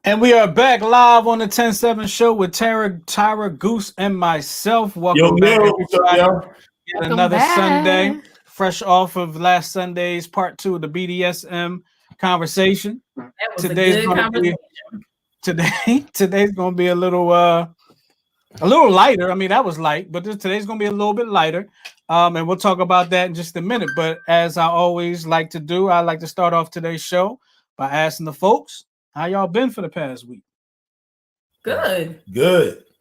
And we are back live on the 10-7 show with Tyra, Goose, and myself. Welcome back, everybody. Yet another Sunday, fresh off of last Sunday's part 2 of the BDSM conversation. That was today's a good conversation. Today's going to be a little lighter. I mean, that was light, but today's going to be a little bit lighter. And we'll talk about that in just a minute. But as I always like to do, I like to start off today's show by asking the folks, how y'all been for the past week? Good.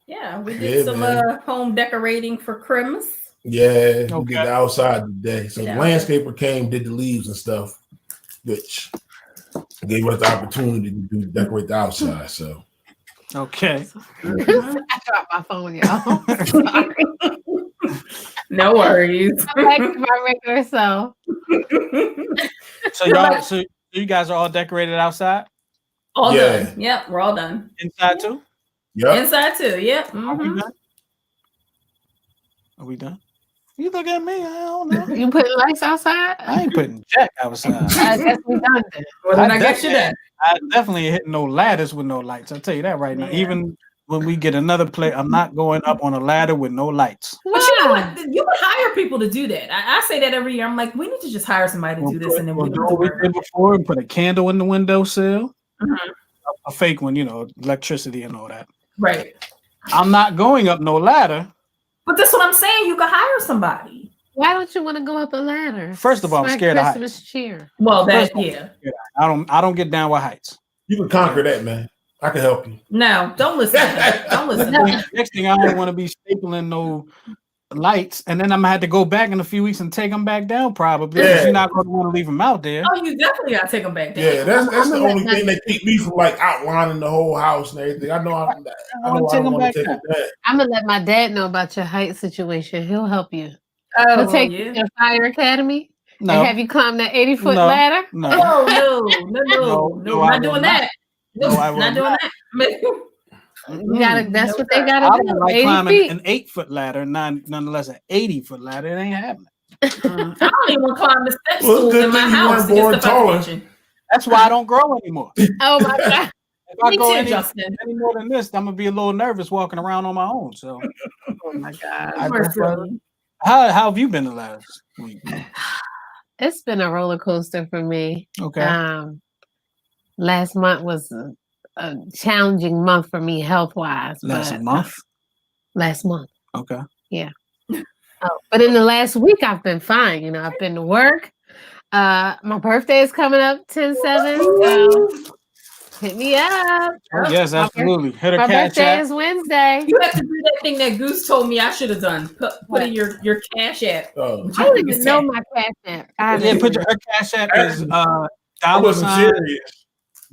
Yeah, we did some home decorating for Christmas. Yeah, we did outside today. So the landscaper came, did the leaves and stuff, which gave us the opportunity to decorate the outside. So okay. I dropped my phone, y'all. No worries. I'm back to my regular self. So you guys are all decorated outside? All done. Yep, we're all done. Inside too? Yeah. Inside too, yep. Mm-hmm. Are we done? You look at me, I don't know. You putting lights outside? I ain't putting jack outside. I guess we done then. Well, then I guess you done. I definitely ain't hitting no ladders with no lights. I'll tell you that right now. Even when we get another play, I'm not going up on a ladder with no lights. But you know what? You would hire people to do that. I say that every year. I'm like, we need to just hire somebody to do this, and then we do what we did before and put a candle in the windowsill. Mm-hmm. A fake one, electricity and all that. Right. I'm not going up no ladder. But that's what I'm saying. You could hire somebody. Why don't you want to go up a ladder? First of all, I'm scared of heights. Christmas cheer. Well, I don't get down with heights. You can conquer that, man. I can help you. No, don't listen. Don't listen. Next thing, I don't want to be stapling no lights, and then I'm gonna have to go back in a few weeks and take them back down. Probably, because you're not gonna want to leave them out there. Oh, you definitely gotta take them back down. Yeah, that's the only thing that keep me from like outlining the whole house and everything. I don't want to take it back. I'm gonna let my dad know about your height situation. He'll help you. He'll take you to Fire Academy and have you climb that 80-foot ladder. No, not doing that. No, not doing that. You gotta. That's what they gotta do. Like climbing an 8-foot ladder, nonetheless an 80-foot ladder. It ain't happening. I don't even climb the step stool in my house. That's why I don't grow anymore. Oh my god! If I go any more than this, I'm gonna be a little nervous walking around on my own. So, oh my god! How have you been the last week? It's been a roller coaster for me. Okay. Last month was a challenging month for me health-wise. Last month. Okay. Yeah. But in the last week, I've been fine. I've been to work. My birthday is coming up 10/7. So hit me up. Oh, yes, absolutely. Hit her my cash birthday app. is Wednesday. You have to do that thing that Goose told me I should have done. Put in your cash app. I don't even know my cash app. Put her cash app is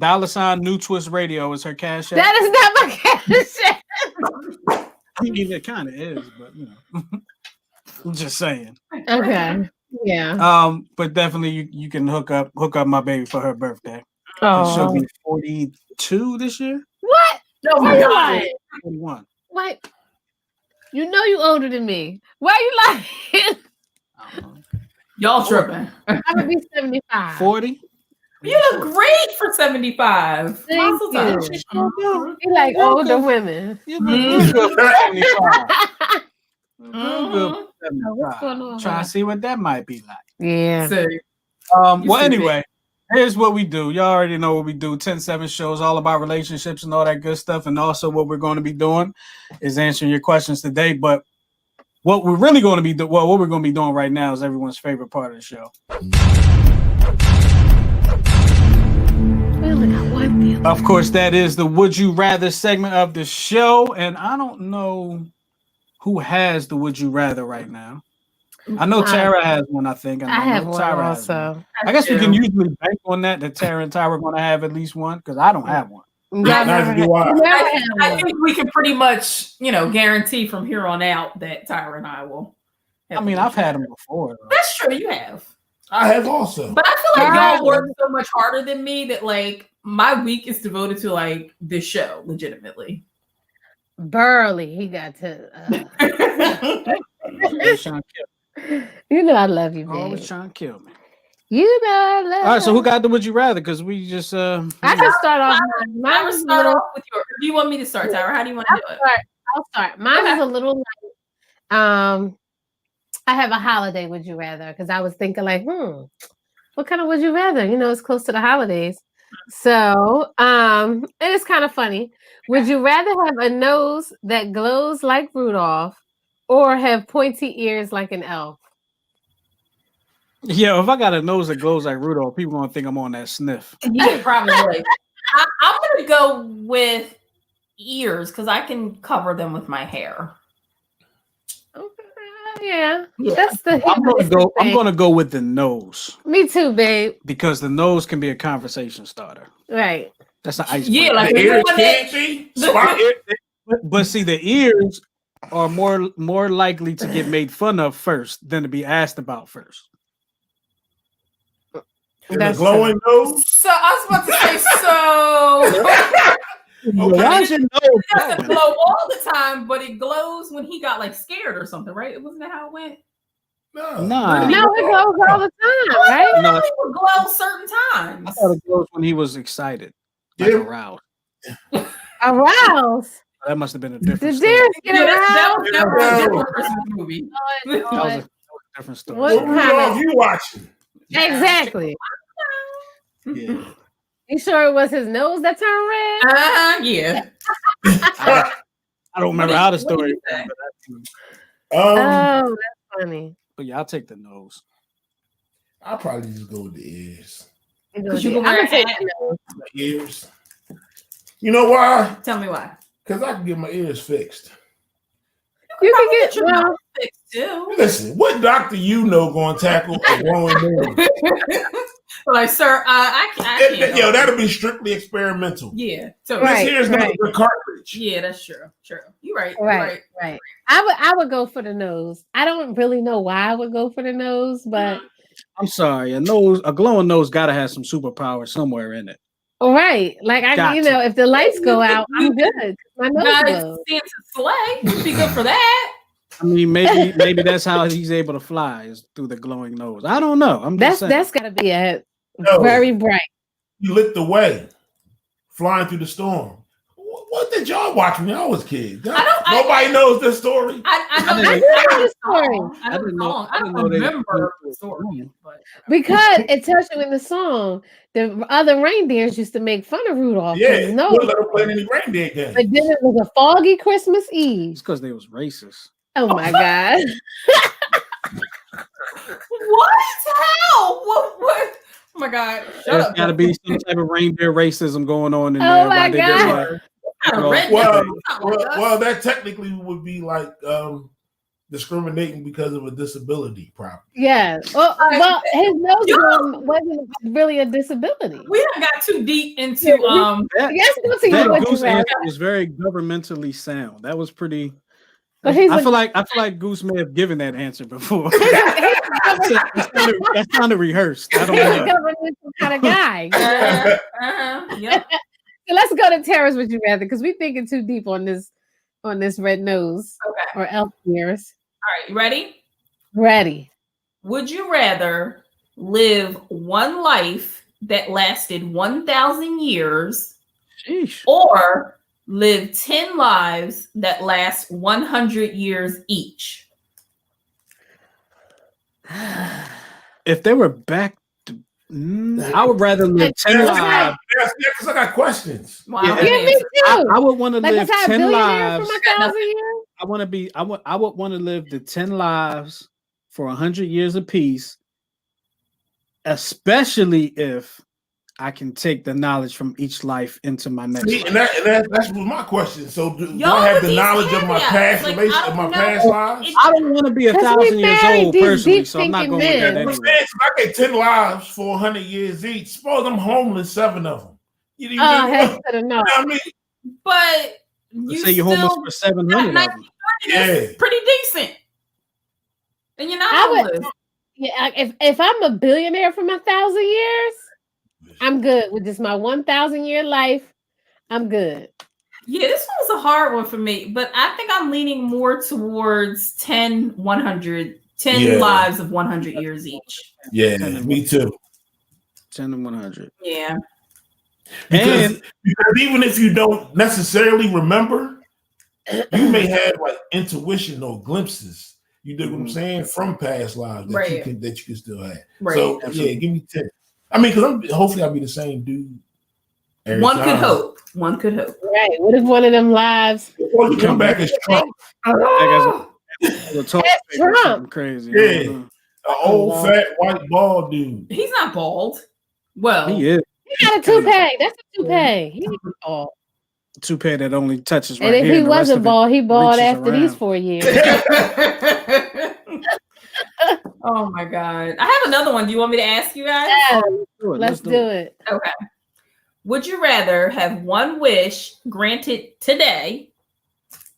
$$ New Twist Radio is her cash app. That is not my cash app. I mean, it kind of is, but I'm just saying. Okay. Yeah. But definitely you can hook up my baby for her birthday. Oh, she'll be 42 this year. What? No, my God. 41. Wait. You know you older than me. Why are you lying? Y'all tripping. I'm gonna be 75. 40. You look great for 75. Thank you. You like older women. You look good for 75. Good for 75. Try to see what that might be like. Yeah. Well, anyway, here's what we do. Y'all already know what we do. 10-7 shows all about relationships and all that good stuff. And also what we're going to be doing is answering your questions today. But what we're really going to be what we're going to be doing right now is everyone's favorite part of the show. Of course, that is the Would You Rather segment of the show. And I don't know who has the Would You Rather right now. I know Tara has one, I think. I have one also. I guess we can usually bank on that Tara and Tyra are going to have at least one, because I don't have one. I think we can pretty much, guarantee from here on out that Tyra and I will. I mean, I've had them before. Though. That's true. You have. I have also. But I feel like y'all work so much harder than me that, like, my week is devoted to, like, this show, legitimately. Burley, he got to. I love you, man. Always trying to kill me. You know I love. All right, so who got the would you rather? Because we just I can start off. I would start off with your. Do you want me to start, Tyra? How do you want to do it? I'll start. Mine is a little light. I have a holiday would you rather because I was thinking like, what kind of would you rather? You know, it's close to the holidays. So it is kind of funny. Would you rather have a nose that glows like Rudolph or have pointy ears like an elf? Yeah, if I got a nose that glows like Rudolph, people gonna think I'm on that sniff. Yeah, probably. I'm gonna go with ears because I can cover them with my hair. Yeah, that's the. I'm gonna go with the nose. Me too, babe. Because the nose can be a conversation starter. Right. That's an ice. Yeah, like the ears can't be. But see, the ears are more likely to get made fun of first than to be asked about first. The glowing nose. So I was about to say so. Why is your nose? It doesn't glow all the time, but it glows when he got like scared or something, right? Wasn't that how it went? No, it glows all the time, right? No, it would glow certain times. I thought it glows when he was excited, like aroused. Aroused. That must have been a different. The deer get aroused. That was a different Christmas movie. That was a different story. What Rudolph you watching? Exactly. Yeah. You sure it was his nose that turned red? Yeah. I don't remember how the story. Oh, that's funny. But yeah, I'll take the nose. I'll probably just go with the ears. I'm gonna take the nose. The ears. You know why? Tell me why. Because I can get my ears fixed. You can get your nose fixed too. Listen, what doctor you know going to tackle a glowing nose? Like, sir, I can't. Yo, that'll be strictly experimental. Yeah. So this here's not a good cartridge. Yeah, that's true. True. You're right. Right. I would go for the nose. I don't really know why I would go for the nose, but I'm sorry, a glowing nose gotta have some superpower somewhere in it. Right. Like if the lights go out, I'm good. My nose glows. Santa's sleigh would be good for that. I mean, maybe that's how he's able to fly is through the glowing nose. I don't know. That's gotta be very bright. You lit the way, flying through the storm. What did y'all watch when y'all was kids? Nobody knows this story. I know the story. I don't remember the story. Because it tells you in the song, the other reindeers used to make fun of Rudolph. Yeah, no, let them play any reindeer game. But then it was a foggy Christmas Eve. It's because they was racist. Oh my God. What? How? What? Oh my God. There's got to be some type of reindeer racism going on in there. Oh my God. Well, that technically would be like discriminating because of a disability problem. Yeah. Well, his nose wasn't really a disability. We done got too deep into that Goose answer was very governmentally sound. That was pretty. I feel like Goose may have given that answer before. That's kind of rehearsed. I don't know. He's a governmental kind of guy. Yeah. So let's go to Tara's would you rather because we're thinking too deep on this red nose or elf ears. All right, you ready? Ready. Would you rather live one life that lasted 1,000 years or live 10 lives that last 100 years each? If they were back to, I would rather live 10 lives. Yeah, because I got questions. Wow. Yeah, me too. I would want to live 10 lives. I would want to live the 10 lives for 100 years apiece, especially if I can take the knowledge from each life into my next life. And that's my question. So do I have the knowledge of my past past lives? I don't want to be 1,000 years old personally, so I'm not going with that anyway. I get 10 lives for 100 years each. Suppose I'm homeless 7 of them. You know what I mean? But you say you're homeless for 700 of them. Yeah, pretty decent. And you're not homeless. If I'm a billionaire for my 1,000 years, I'm good with just my 1,000-year life. I'm good. Yeah, this one was a hard one for me, but I think I'm leaning more towards 10 lives of 100 years each. Yeah, me too. 10 to 100. Yeah. Because even if you don't necessarily remember, you may have like intuition or glimpses. You know what I'm saying, from past lives that you can still have. Right. So Absolutely. give me 10. I mean, because hopefully I'll be the same dude. One could hope. One could hope. Right. What if one of them lives Or you come back as Trump. That's Trump. Crazy. Yeah. An old fat white bald dude. He's not bald. Well, He is. He got a toupee. That's a toupee. He ain't bald. Toupee that only touches right And if here. he and the rest wasn't of it bald, he bald reaches after these around. 4 years. Oh my God. I have another one. Do you want me to ask you guys? Yeah, Do it. let's do it. Okay. Would you rather have one wish granted today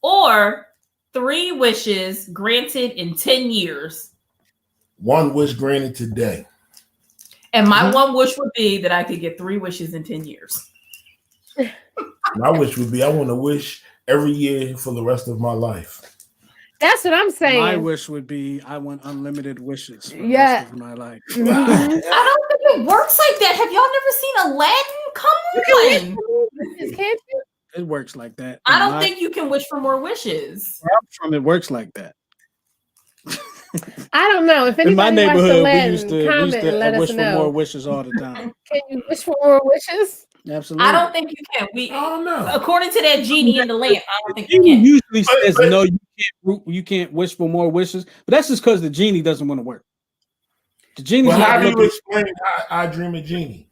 or 3 wishes granted in 10 years? One wish granted today. And my one wish would be that I could get 3 wishes in 10 years. My wish would be I want to wish every year for the rest of my life. That's what I'm saying. My wish would be I want unlimited wishes for the Yeah. rest of my life. Mhm. I don't think it works like that. Have y'all never seen Aladdin? Come on. Can't you? It works like that. I don't think you can wish for more wishes. where I'm from, it works like that. I don't know. If In my anybody watched neighborhood, we Aladdin, used to comment and let wish us for more know. wishes all the time. Can you wish for more wishes? Absolutely. I don't think you can. I don't know. According to that genie in the lamp, I don't think The you genie can. usually says no, you can't wish for more wishes, but that's just because the genie doesn't want to work. The genie's But how not do you looking. explain I Dream a Genie?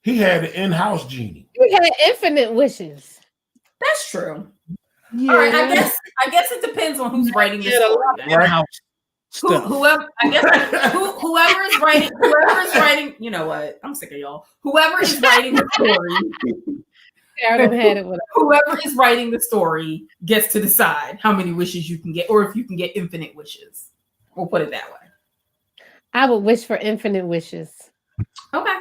He had an in-house genie. You had infinite wishes. That's true. Yeah. All right, I guess it depends on who's writing the Yeah, story. then. Right? Whoever is writing, you know what? I'm sick of y'all. Whoever is writing the story, Sheridan had it with whoever is writing the story gets to decide how many wishes you can get, or if you can get infinite wishes. We'll put it that way. I would wish for infinite wishes. Okay.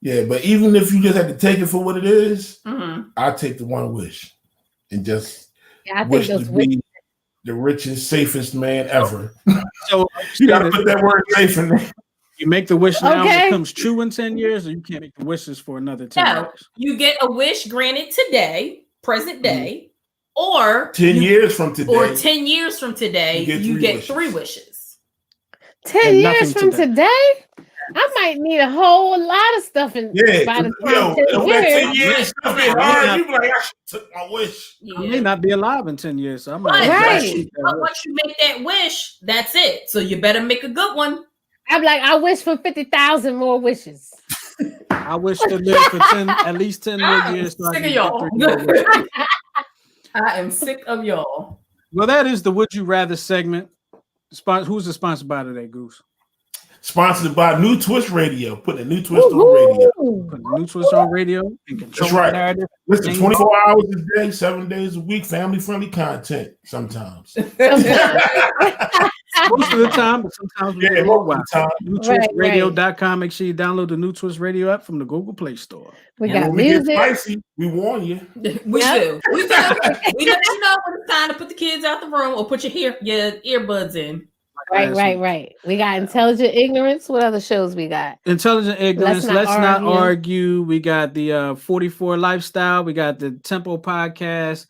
Yeah, but even if you just had to take it for what it is, Mm-hmm. I'd take the one wish and just Yeah, I think wish those to wishes. be the richest, safest man ever. So You gotta put that word safe in there. you make the wish now and Okay. it comes true in 10 years, or you can't make the wishes for another 10 No, years. you get a wish granted today, present day, or 10 you- years from today. or 10 years from today, you get 3 wishes. wishes. 10 And years nothing from today. today, I might need a whole lot of stuff in Yeah, by the yo, time 10 over that 10 years. years, stuff get hard. You be like, I should took my wish. Yeah. I may not be alive in 10 years, so I might But, have to Right. keep that but wish. once you make that wish, that's it. So you better make a good one. I'm like, I wish for 50,000 more wishes. I wish to live for at least 10 more I'm years. So I sick can of get y'all. 3 more wishes. I am sick of y'all. Well, that is the Would You Rather segment. Who's the sponsor by today, Goose? Sponsored by New Twist Radio. Put a new twist on radio. Woo-hoo. Putting New Twist on radio and control That's right. the narrative. Listen, 24 hours a day, 7 days a week, family-friendly content sometimes. Most of the time, but sometimes we Yeah, get a little most of the wild. time. NewTwistRadio.com. Make sure you download the New Twist Radio app from the Google Play Store. We Yeah, got When we get music. spicy, we warn you. We Yep. do. We do. We let you know when it's time to put the kids out the room or put your earbuds in. Right. We got Intelligent Ignorance. What other shows we got? Intelligent Ignorance. Let's not argue. argue. We got the 44 Lifestyle. We got the Tempo Podcast.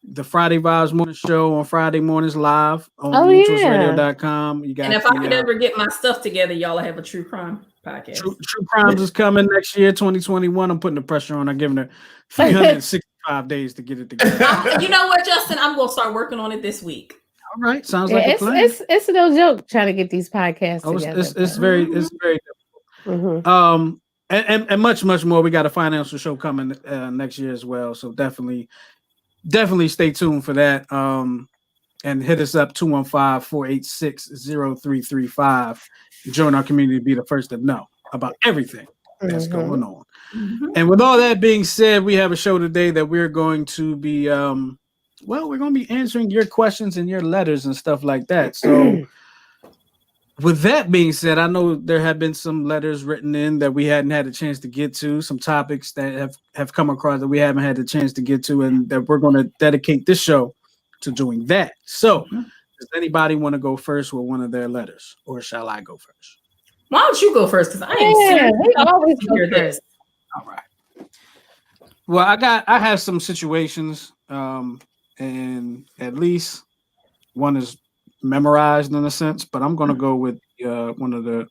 The Friday Vibes Morning Show on Friday mornings live on NewTwistRadio.com. You got And if I could ever get my stuff together, y'all will have a true crime podcast. True Crimes is coming next year, 2021. I'm putting the pressure on. I'm giving her 365 days to get it together. You know what, Justin? I'm going to start working on it this week. All right, sounds like a plan. It's no joke trying to get these podcasts together. It's very Mhm. and much more. We got a financial show coming next year as well, so definitely stay tuned for that. And hit us up 215-486-0335. Join our community to be the first to know about everything that's going on. Mm-hmm. And with all that being said, we have a show today that we're going to be we're going to be answering your questions and your letters and stuff like that. So with that being said, I know there have been some letters written in that we hadn't had a chance to get to, some topics that have come across that we haven't had the chance to get to, and that we're going to dedicate this show to doing that. So does anybody want to go first with one of their letters, or shall I go first? Why don't you go first? Because I am Yeah, serious we enough always to go hear this. first. All right. Well, I have some situations, and at least one is memorized in a sense, but I'm gonna go with one of the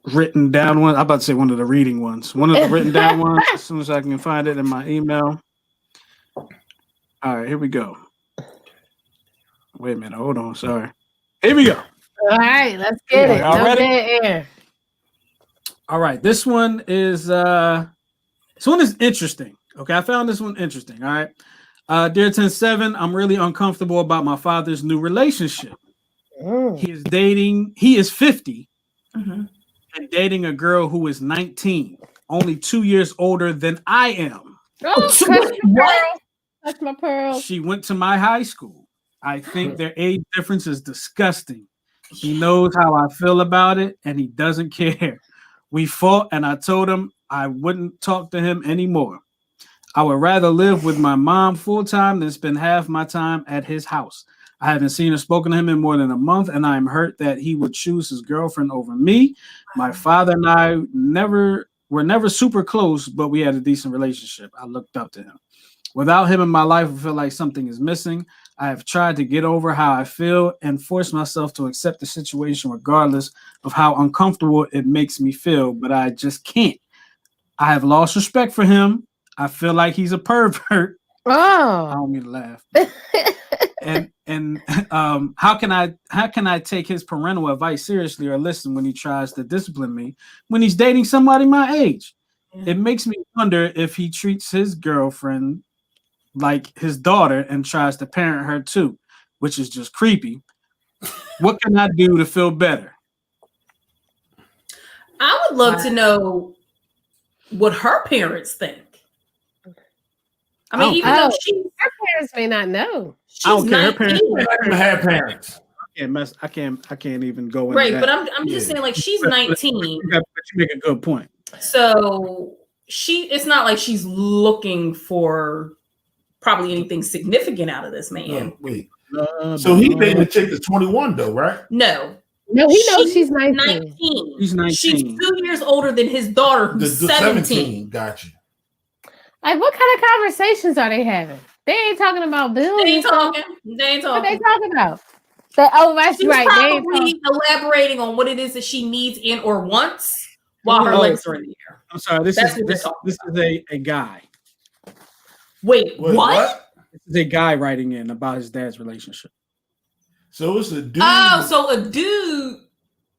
written down ones. I'm about to say one of the reading ones. One of the written down ones. As soon as I can find it in my email. All right, here we go. Wait a minute. Hold on. Sorry. Here we go. All right, let's get it. Y'all No ready? dead air. All right. This one is interesting. Okay, I found this one interesting. All right. Dear 10-7, I'm really uncomfortable about my father's new relationship. He is 50 and dating a girl who is 19, only 2 years older than I am. Oh, touch my pearl. She went to my high school. I think their age difference is disgusting. He knows how I feel about it and he doesn't care. We fought and I told him I wouldn't talk to him anymore. I would rather live with my mom full time than spend half my time at his house. I haven't seen or spoken to him in more than a month, and I am hurt that he would choose his girlfriend over me. My father and I were never super close, but we had a decent relationship. I looked up to him. Without him in my life, I feel like something is missing. I have tried to get over how I feel and force myself to accept the situation regardless of how uncomfortable it makes me feel, but I just can't. I have lost respect for him. I feel like he's a pervert. I don't mean to laugh. and how can I take his parental advice seriously or listen when he tries to discipline me when he's dating somebody my age? It makes me wonder if he treats his girlfriend like his daughter and tries to parent her too, which is just creepy. What can I do to feel better? I would love to know what her parents think. I mean, even though her parents may not know. I don't care. Her parents have parents. I can't even go into right, that. but I'm just saying, like, she's 19. But you make a good point. So it's not like she's looking for probably anything significant out of this man. Wait. So he dated a chick that's 21 though, right? No, he knows she's 19. She's 19. She's 2 years older than his daughter, who's 17. Gotcha. Like, what kind of conversations are they having? They ain't talking about bills. They ain't talking. What they talking about? That's She's right. Probably elaborating on what it is that she needs and or wants while her legs are in the air. I'm sorry. This is a guy. Wait, what? This is a guy writing in about his dad's relationship. So it's a dude. Oh, so a dude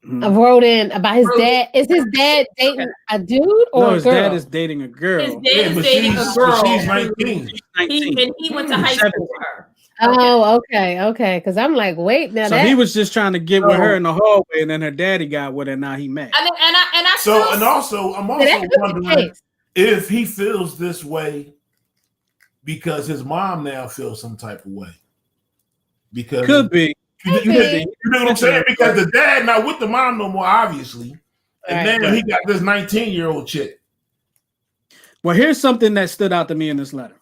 wrote in about his dad. Is his dad dating a dude or no? a His girl? dad is dating a girl. His dad is dating a girl. She's 19. He went to high school with her. Oh, okay. Because I'm like, wait, now so he was just trying to get with her in the hallway, and then her daddy got with her. And now he mad. I'm also wondering if he feels this way because his mom now feels some type of way. Because could be. You know what I'm saying? Because the dad not with the mom no more, obviously, and then he got this 19-year-old chick. Well, here's something that stood out to me in this letter.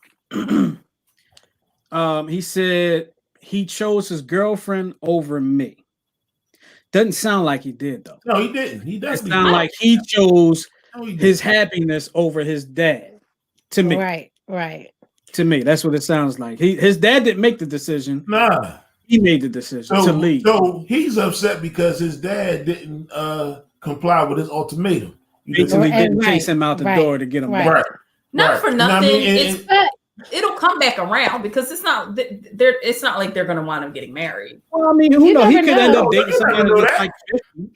He said he chose his girlfriend over me. Doesn't sound like he did though. No, he didn't. He doesn't sound like he chose his happiness over his dad. To me, right. To me, that's what it sounds like. His dad didn't make the decision. Nah, he made the decision to leave. So he's upset because his dad didn't comply with his ultimatum. Basically, didn't chase him out the door to get him back. Not for nothing. You know I mean? It'll come back around because it's not like they're going to wind up getting married. Well, I mean, who knows? He could end up dating somebody that's like 50.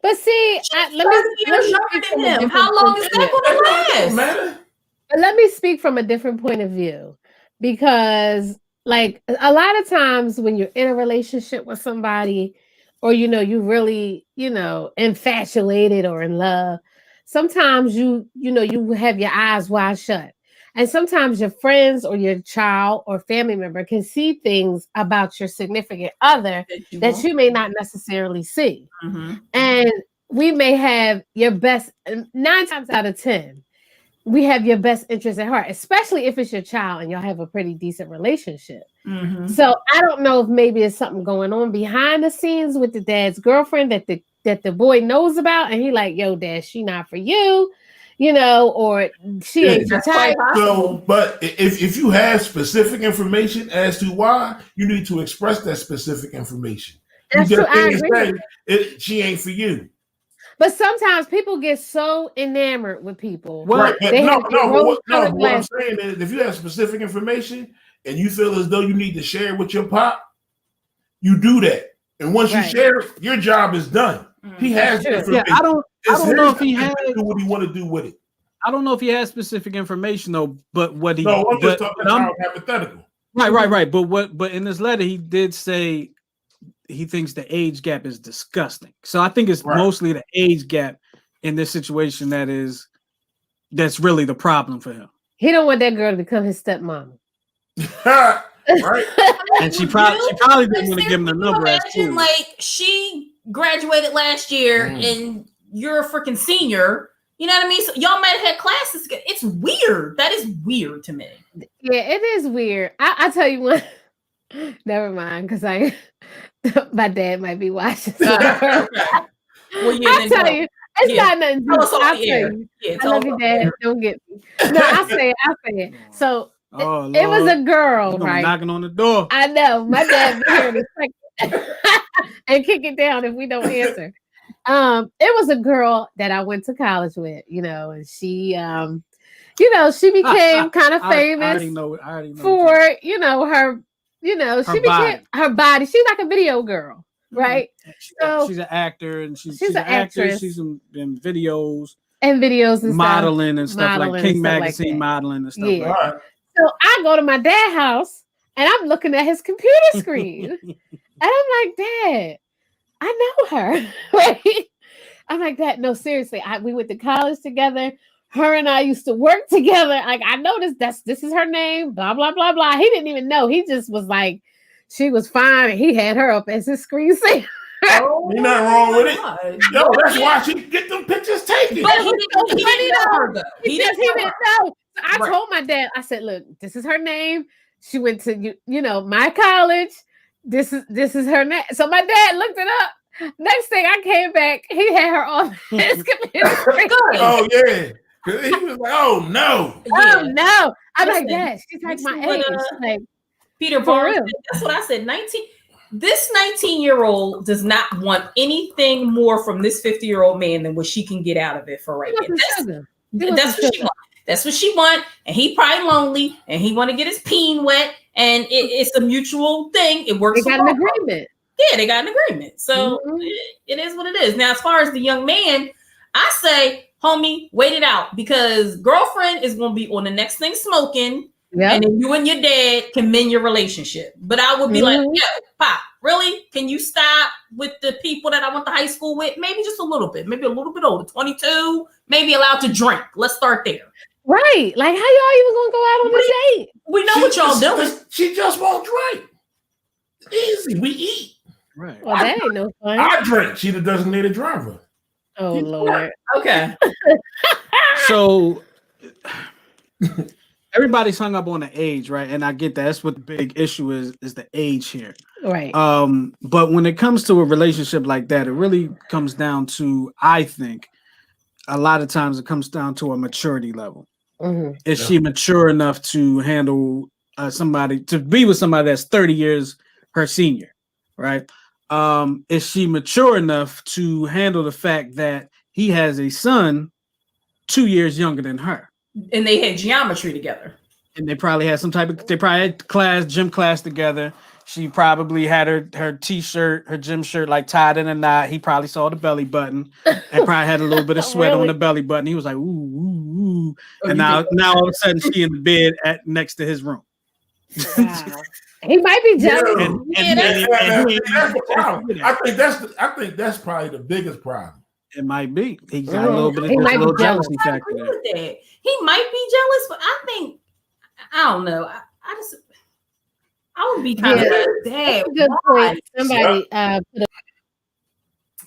But see, let me how long is that going to last? Let me speak from a different point of view, because like a lot of times when you're in a relationship with somebody, or you really infatuated or in love, sometimes you have your eyes wide shut. And sometimes your friends or your child or family member can see things about your significant other that you may not necessarily see. Mm-hmm. And we may have your best, 9 times out of 10, we have your best interest at heart, especially if it's your child and y'all have a pretty decent relationship. Mm-hmm. So I don't know if maybe there's something going on behind the scenes with the dad's girlfriend that the that the boy knows about, and he like, yo, dad, she not for you, you know, or she ain't your type. So, but if you have specific information as to why, you need to express that specific information. That's true. I agree. She ain't for you. But sometimes people get so enamored with people. Right. What I'm saying is, if you have specific information and you feel as though you need to share it with your pop, you do that. And once you share it, your job is done. He has the information. Yeah, I don't know if he has do what he want to do with it. I don't know if he has specific information though, but what he I'm just talking about hypothetical. Right. But in this letter, he did say he thinks the age gap is disgusting. So I think it's mostly the age gap in this situation that's really the problem for him. He don't want that girl to become his stepmom. Right. And she probably didn't want to give him the number at school. Like she graduated last year and you're a freaking senior. You know what I mean? So y'all might have had classes together. It's weird. That is weird to me. Yeah, it is weird. I tell you what. Never mind, because my dad might be watching. Well, yeah, I tell you, it's not nothing. I love you, Dad. Don't get me. No, I say it. So it was a girl, right? Knocking on the door. I know. My dad be here in a second and kick it down if we don't answer. It was a girl that I went to college with, you know, and she she became kind of famous I already know for, you know, her. You know, she became her body. She's like a video girl, right? So she's an actor, and she's an actress. She's in videos and modeling and stuff like King Magazine modeling and stuff like that. So I go to my dad's house and I'm looking at his computer screen, and I'm like, Dad, I know her, right? I'm like, Dad, no, seriously, we went to college together. Her and I used to work together. Like, I noticed this is her name, blah, blah, blah, blah. He didn't even know. He just was like, she was fine. And he had her up as his screensaver. Ain't nothing wrong with it. Yo, that's why she get them pictures taken. But he didn't know her, though. He didn't know. So I told my dad, I said, look, this is her name. She went to, my college. This is her name. So my dad looked it up. Next thing I came back, he had her on his computer screen. Oh, yeah. He was like, oh no. Oh no. I'm like, Dad, she's like my age. She's like, Peter Barnes. That's what I said. 19. This 19-year-old does not want anything more from this 50-year-old man than what she can get out of it for right now. That's what she wants. That's what she wants. And he probably lonely and he want to get his peen wet. And it's a mutual thing. It works. They got an agreement. Yeah, they got an agreement. So it is what it is. Now, as far as the young man, I say, homie, wait it out, because girlfriend is going to be on the next thing smoking, and then you and your dad can mend your relationship. But I would be like, yo, Pop, really? Can you stop with the people that I went to high school with? Maybe just a little bit, maybe a little bit older, 22, maybe allowed to drink. Let's start there. Right. Like, how y'all even going to go out on a date? We know what y'all doing. She just won't drink. Easy. We eat. Right. Well, that ain't no fun. I drink. She the designated driver. Oh, Lord. Okay. So everybody's hung up on the age, right? And I get that. That's what the big issue is the age here. Right. But when it comes to a relationship like that, it really comes down to, I think, a lot of times it comes down to a maturity level. Mm-hmm. Is she mature enough to handle to be with somebody that's 30 years her senior, right? Is she mature enough to handle the fact that he has a son 2 years younger than her? And they had geometry together. And they probably had gym class together. She probably had her t-shirt, her gym shirt, like tied in a knot. He probably saw the belly button and probably had a little bit of sweat on the belly button. He was like, ooh, ooh, ooh. And now all of a sudden she in the bed next to his room. Wow. He might be jealous. That's the problem. I think that's probably the biggest problem. It might be. He got a little bit of jealousy factor there. He might be jealous, but I don't know. I would be kind of like, Dad. Good point. Somebody put a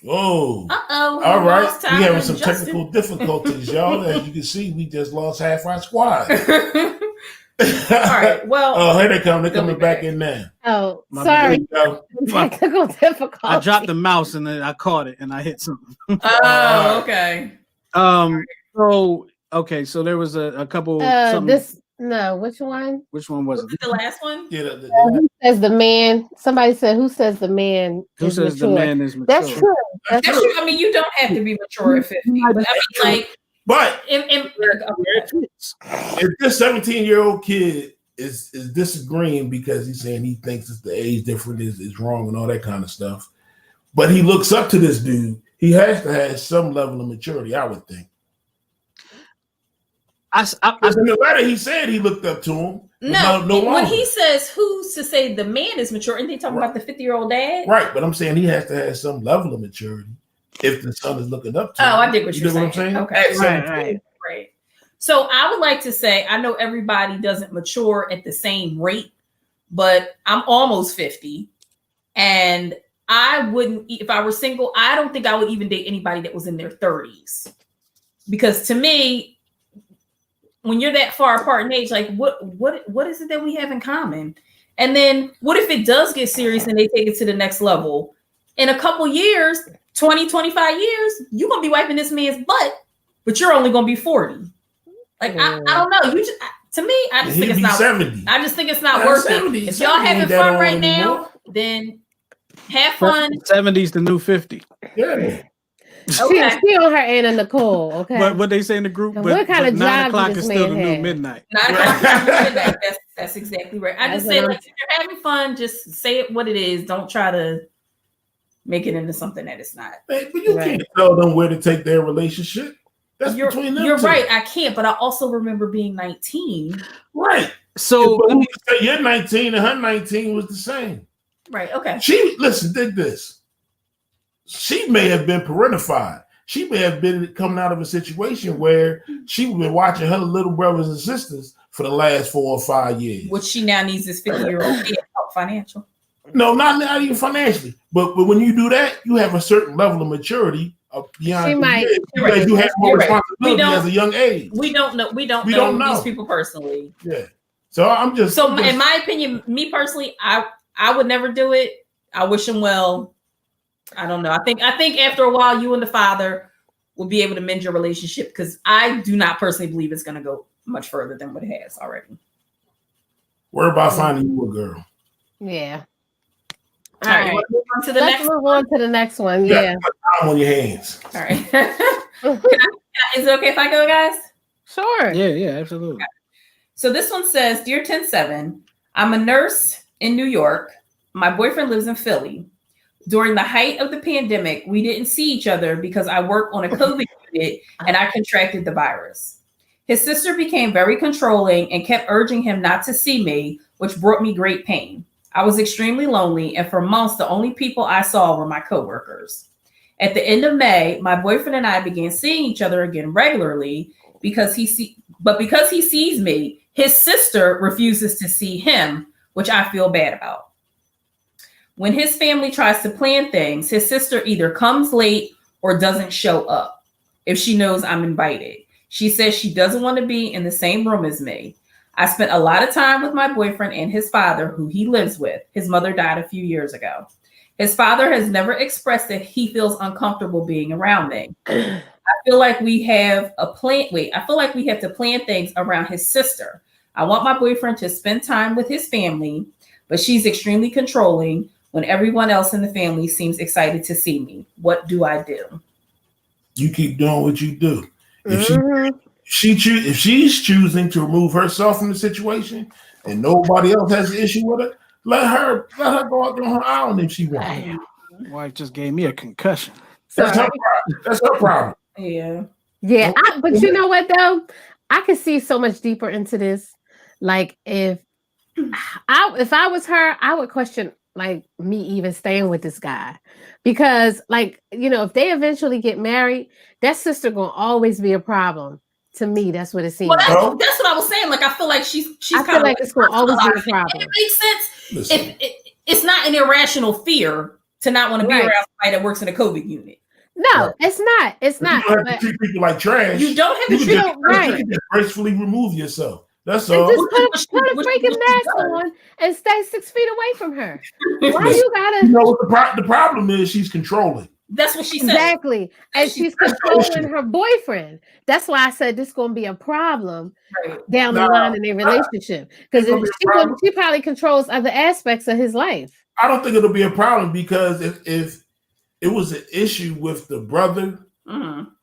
whoa. Uh-oh. All right. We having some technical difficulties, y'all. As you can see, we just lost half our squad. right. Well. Oh, here they come. They're coming back in now. Oh, sorry. Technical difficulty. I dropped the mouse and then I caught it and I hit something. Oh, okay. So there was a couple. Which one? Which one was it? The last one? Yeah. Who says the man? Somebody said, "Who says the man?" Who says mature? the man is mature? That's true. That's true. I mean, you don't have to be mature at 50. But if this 17-year-old kid is disagreeing because he's saying he thinks it's the age difference is wrong and all that kind of stuff, but he looks up to this dude, he has to have some level of maturity, I would think. In the letter, he said he looked up to him. No when he says who's to say the man is mature, and they talking about the 50-year-old dad, right? But I'm saying he has to have some level of maturity if the son is looking up to him. Oh, I dig what you're saying. What I'm saying? Okay, right. So I would like to say, I know everybody doesn't mature at the same rate, but I'm almost 50, and I wouldn't, if I were single, I don't think I would even date anybody that was in their 30s, because to me, when you're that far apart in age, like what is it that we have in common? And then what if it does get serious and they take it to the next level? In a couple years, 20, 25 years, you're going to be wiping this man's butt, but you're only going to be 40. Like, I don't know. To me, I just think it's not 70. I just think it's not worth 70, it. If y'all having fun right now, then have fun. 70's the new 50. Yeah. Okay. She on her Anna Nicole. Okay. But what they say in the group? What kind of 9 job o'clock this is still the man new have? midnight. 9 o'clock is midnight. That's exactly right. I just say, like, if you're having fun, just say it what it is. Don't try to make it into something that it's not. But you can't tell them where to take their relationship. That's between them. You're right. I can't. But I also remember being 19. Right. So you're 19 and her 19 was the same. Right. Okay. Dig this. She may have been parentified. She may have been coming out of a situation where she's been watching her little brothers and sisters for the last 4 or 5 years. Which she now needs this 50-year-old kid help financial. No, not even financially. But when you do that, you have a certain level of maturity beyond. She might. You have more responsibility as a young age. We don't know. We don't know these people personally. Yeah. So in my opinion, me personally, I would never do it. I wish him well. I don't know. I think after a while, you and the father will be able to mend your relationship, because I do not personally believe it's going to go much further than what it has already. Worry about finding you a girl. Yeah. All right. Let's move on to the next one. Yeah. Time on your hands. All right. Is it okay if I go, guys? Sure. Yeah, absolutely. Okay. So this one says, Dear 10-7, I'm a nurse in New York. My boyfriend lives in Philly. During the height of the pandemic, we didn't see each other because I work on a COVID unit and I contracted the virus. His sister became very controlling and kept urging him not to see me, which brought me great pain. I was extremely lonely, and for months, the only people I saw were my coworkers. At the end of May, my boyfriend and I began seeing each other again regularly because he sees me, his sister refuses to see him, which I feel bad about. When his family tries to plan things, his sister either comes late or doesn't show up if she knows I'm invited. She says she doesn't want to be in the same room as me. I spent a lot of time with my boyfriend and his father, who he lives with. His mother died a few years ago. His father has never expressed that he feels uncomfortable being around me. I feel like we have to plan things around his sister. I want my boyfriend to spend time with his family, but she's extremely controlling when everyone else in the family seems excited to see me. What do I do? You keep doing what you do. If she's choosing to remove herself from the situation and nobody else has an issue with it, let her go out on her own if she wants. Wife just gave me a concussion. That's her problem. Yeah. Yeah. But you know what though? I could see so much deeper into this. Like if I was her, I would question like me even staying with this guy, because like, you know, if they eventually get married, that sister gonna always be a problem. To me, that's what it seems. Well, that's what I was saying. Like, I feel like she's. I feel like it's gonna always be a problem. It makes sense. If it's not an irrational fear to not want to be around somebody that works in a COVID unit. No, it's not. It's not. You don't have to treat people like trash. You don't have to treat them right. You can just gracefully remove yourself. That's And all. just put a freaking mask on and stay 6 feet away from her. Why you gotta? You know what the problem is? She's controlling. That's what she said. Exactly. And she's controlling her boyfriend. That's why I said this is going to be a problem down the line in their relationship. Because she probably controls other aspects of his life. I don't think it'll be a problem because if it was an issue with the brother,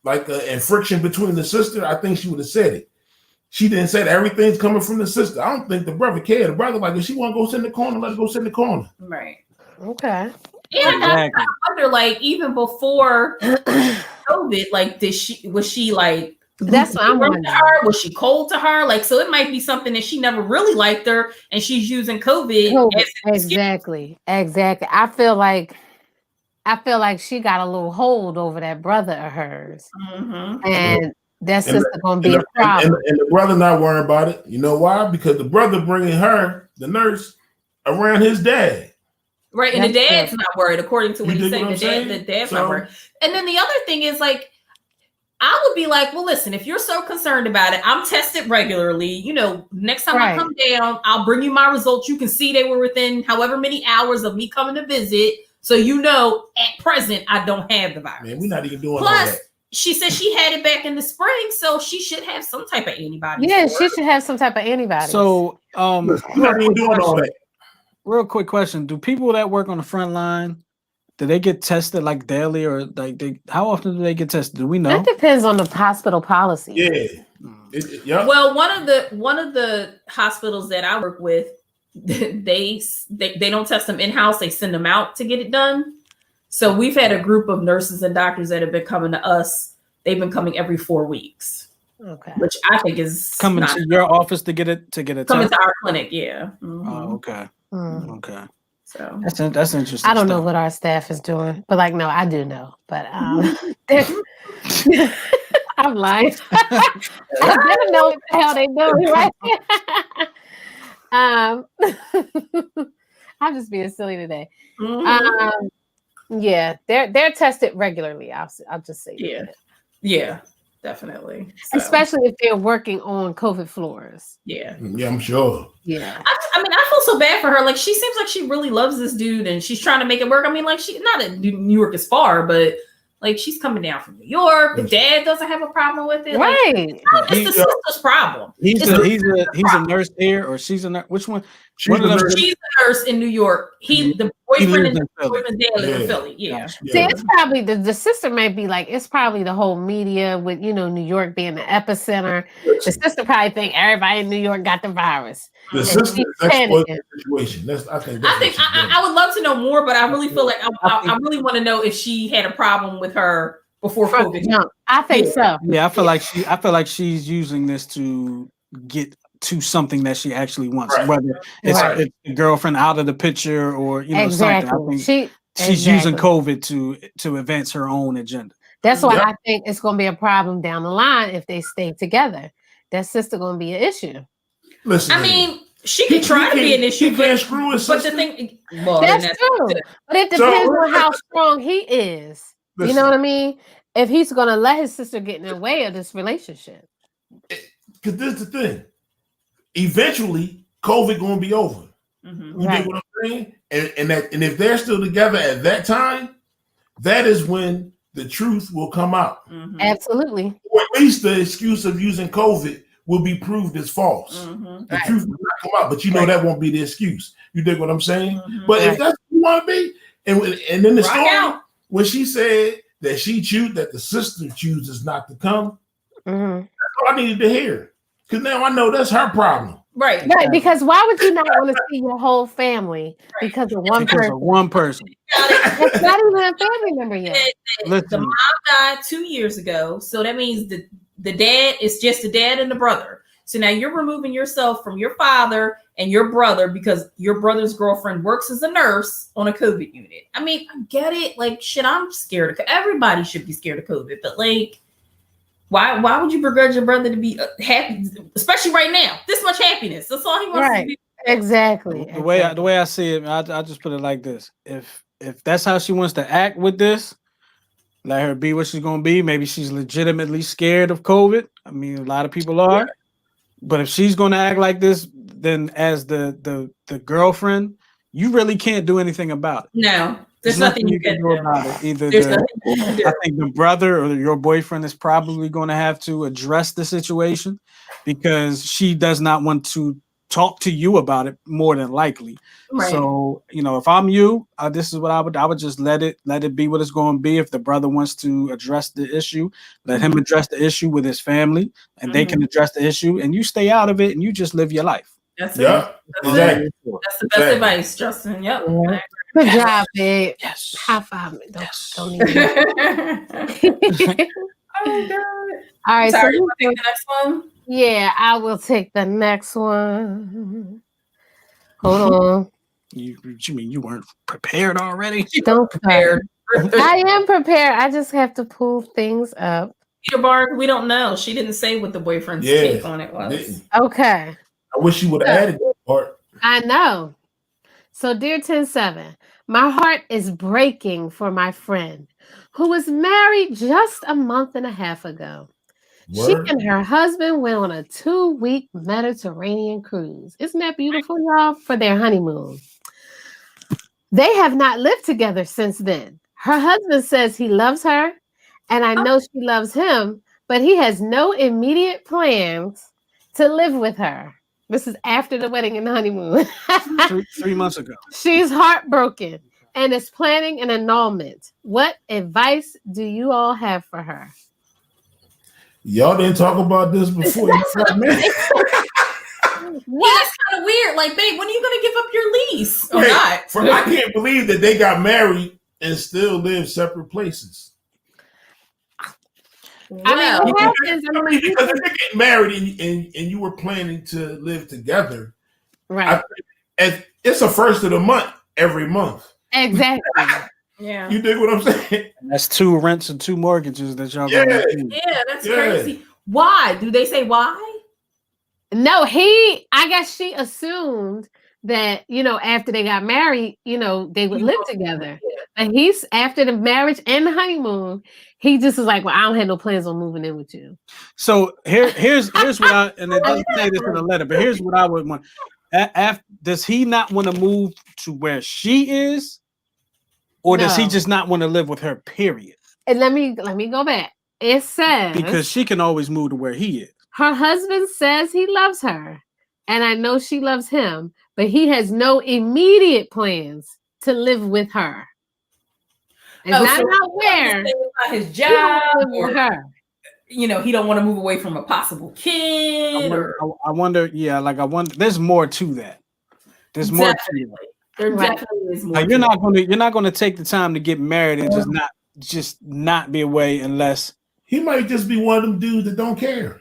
like and friction between the sister, I think she would have said it. She didn't say that everything's coming from the sister. I don't think the brother cared. The brother, like, if she want to go sit in the corner, let her go sit in the corner. Right. Okay. And I wonder, like, even before COVID, like, was she like, that's what I'm wondering. Was she cold to her? Like, so it might be something that she never really liked her, and she's using COVID. Exactly. I feel like she got a little hold over that brother of hers, and that's just going to be a problem. And the brother not worrying about it. You know why? Because the brother bringing her, the nurse, around his dad. Right, and the dad's not worried, according to what he's saying. The dad's not worried. And then the other thing is, like, I would be like, well, listen, if you're so concerned about it, I'm tested regularly. You know, next time I come down, I'll bring you my results. You can see they were within however many hours of me coming to visit. So you know, at present, I don't have the virus. Man, we're not even doing Plus, that. She said she had it back in the spring, so she should have some type of antibody. Yeah, she should have some type of antibody. So, we're not even doing all that. Real quick question: do people that work on the front line, do they get tested like daily, or like how often do they get tested? Do we know? That depends on the hospital policy. Yeah. Well, one of the hospitals that I work with, they don't test them in-house. They send them out to get it done. So we've had a group of nurses and doctors that have been coming to us. They've been coming every 4 weeks. Okay. Which I think is coming to your office to get it coming to our clinic. Yeah. Oh, okay. Okay. So that's interesting. I don't know what our staff is doing, but like, no, I do know. But I'm lying. I don't know what the hell they doing, right? I'm just being silly today. Yeah, they're tested regularly. I'll just say that. Yeah, definitely. So. Especially if they're working on COVID floors. Yeah, I'm sure. Yeah, I mean, I feel so bad for her. Like, she seems like she really loves this dude, and she's trying to make it work. I mean, like, she not that New York is far, but like, she's coming down from New York. The dad doesn't have a problem with it. Right. Like, it's the sister's problem. He's a nurse here, or she's a nurse. Which one? She's a nurse in New York. The boyfriend and the boyfriend live in Philly. Yeah. See, it's probably the sister might be like, it's probably the whole media with, you know, New York being the epicenter. The sister probably think everybody in New York got the virus. The sister exploited the situation. I would love to know more, but I really feel like I really want to know if she had a problem with her before COVID. No, I think so. Yeah, I feel like she's using this to get to something that she actually wants, whether it's a girlfriend out of the picture or something. I think she's using COVID to advance her own agenda. That's why I think it's going to be a problem down the line if they stay together. That sister going to be an issue. Listen, I mean, she could try to be an issue, but the thing, that's true. But it depends on how strong he is. Listen, you know what I mean? If he's going to let his sister get in the way of this relationship. Because this is the thing. Eventually, COVID going to be over. You get what I'm saying? And if they're still together at that time, that is when the truth will come out. Absolutely. Or at least the excuse of using COVID will be proved as false. The truth will not come out, but you know that won't be the excuse. You dig what I'm saying? But if that's what you want to be, and then the story, when she said that that the sister chooses not to come, that's all I needed to hear. Because now I know that's her problem. Right. Because why would you not want to see your whole family because of one person? It's not even a family member yet. The mom died 2 years ago, so that means the dad is just the dad and the brother. So now you're removing yourself from your father and your brother because your brother's girlfriend works as a nurse on a COVID unit. I mean, I get it. Like, shit, I'm scared of everybody should be scared of COVID, but like, why would you begrudge your brother to be happy, especially right now? This much happiness. That's all he wants to be. Exactly. The way I see it, I just put it like this: if that's how she wants to act with this, let her be what she's gonna be. Maybe she's legitimately scared of COVID. I mean, a lot of people are. But if she's going to act like this, then as the girlfriend, you really can't do anything about it. No, there's nothing you can do about it. Either I think the brother or your boyfriend is probably going to have to address the situation because she does not want to talk to you about it more than likely. Right. So, if I'm you, this is what I would just let it be what it's going to be. If the brother wants to address the issue, let him address the issue with his family and they can address the issue and you stay out of it and you just live your life. That's it. That's the best advice, Justin. Yep. Yeah. Good job, babe. Yes. High five. Don't even. Oh, God. All right. Sorry, you take the next one? Yeah, I will take the next one. Hold on. You mean you weren't prepared already? Don't prepared. I am prepared. I just have to pull things up. Peter Barg, we don't know. She didn't say what the boyfriend's take on it was. Okay. I wish you would have added that part. I know. So, dear 10-7, my heart is breaking for my friend who was married just a month and a half ago. Word. She and her husband went on a 2-week Mediterranean cruise. Isn't that beautiful, y'all? For their honeymoon. They have not lived together since then. Her husband says he loves her, and I know she loves him, but he has no immediate plans to live with her. This is after the wedding and the honeymoon. 3 months ago. She's heartbroken and is planning an annulment. What advice do you all have for her? Y'all didn't talk about this before you got married. Well, that's kind of weird. Like, babe, when are you going to give up your lease? Or not? I can't believe that they got married and still live separate places. I mean, what happens? Because if they get married and you were planning to live together, right? It's a first of the month every month. Exactly. Yeah. You dig what I'm saying? And that's 2 rents and 2 mortgages that y'all got. Yeah, that's crazy. Why? Do they say why? No, I guess she assumed that, after they got married, they would live together. And he's after the marriage and the honeymoon, he just was like, well, I don't have no plans on moving in with you. So here's what and it doesn't say this in the letter, but here's what I would want. Does he not want to move to where she is? Or does he just not want to live with her, period? And let me go back. It says because she can always move to where he is. Her husband says he loves her, and I know she loves him, but he has no immediate plans to live with her. It's not about where. About his job or her. He don't want to move away from a possible kid. I wonder. There's more to that. There's more to that. There definitely is more. Like you're not gonna take the time to get married and just not be away unless he might just be one of them dudes that don't care.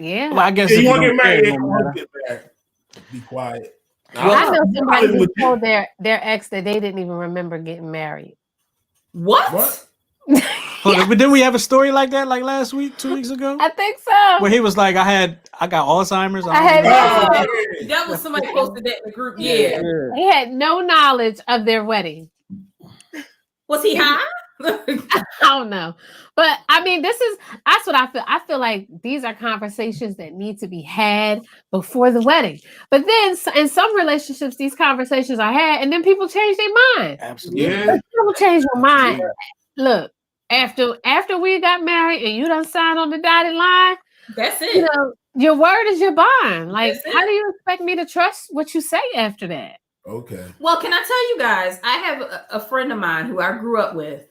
Yeah. Well, I guess if you want to get married, be quiet. I know somebody who told their ex that they didn't even remember getting married. What? But didn't we have a story like that like last week, 2 weeks ago? I think so. Where he was like, I got Alzheimer's. That was somebody posted that in the group. Yeah. He had no knowledge of their wedding. Was he high? I don't know. But I mean, that's what I feel. I feel like these are conversations that need to be had before the wedding. But then in some relationships, these conversations are had and then people change their mind. Absolutely. Yeah. People change their mind. Look, after we got married and you done signed on the dotted line, that's it. Your word is your bond. Like, how do you expect me to trust what you say after that? Okay. Well, can I tell you guys, I have a friend of mine who I grew up with.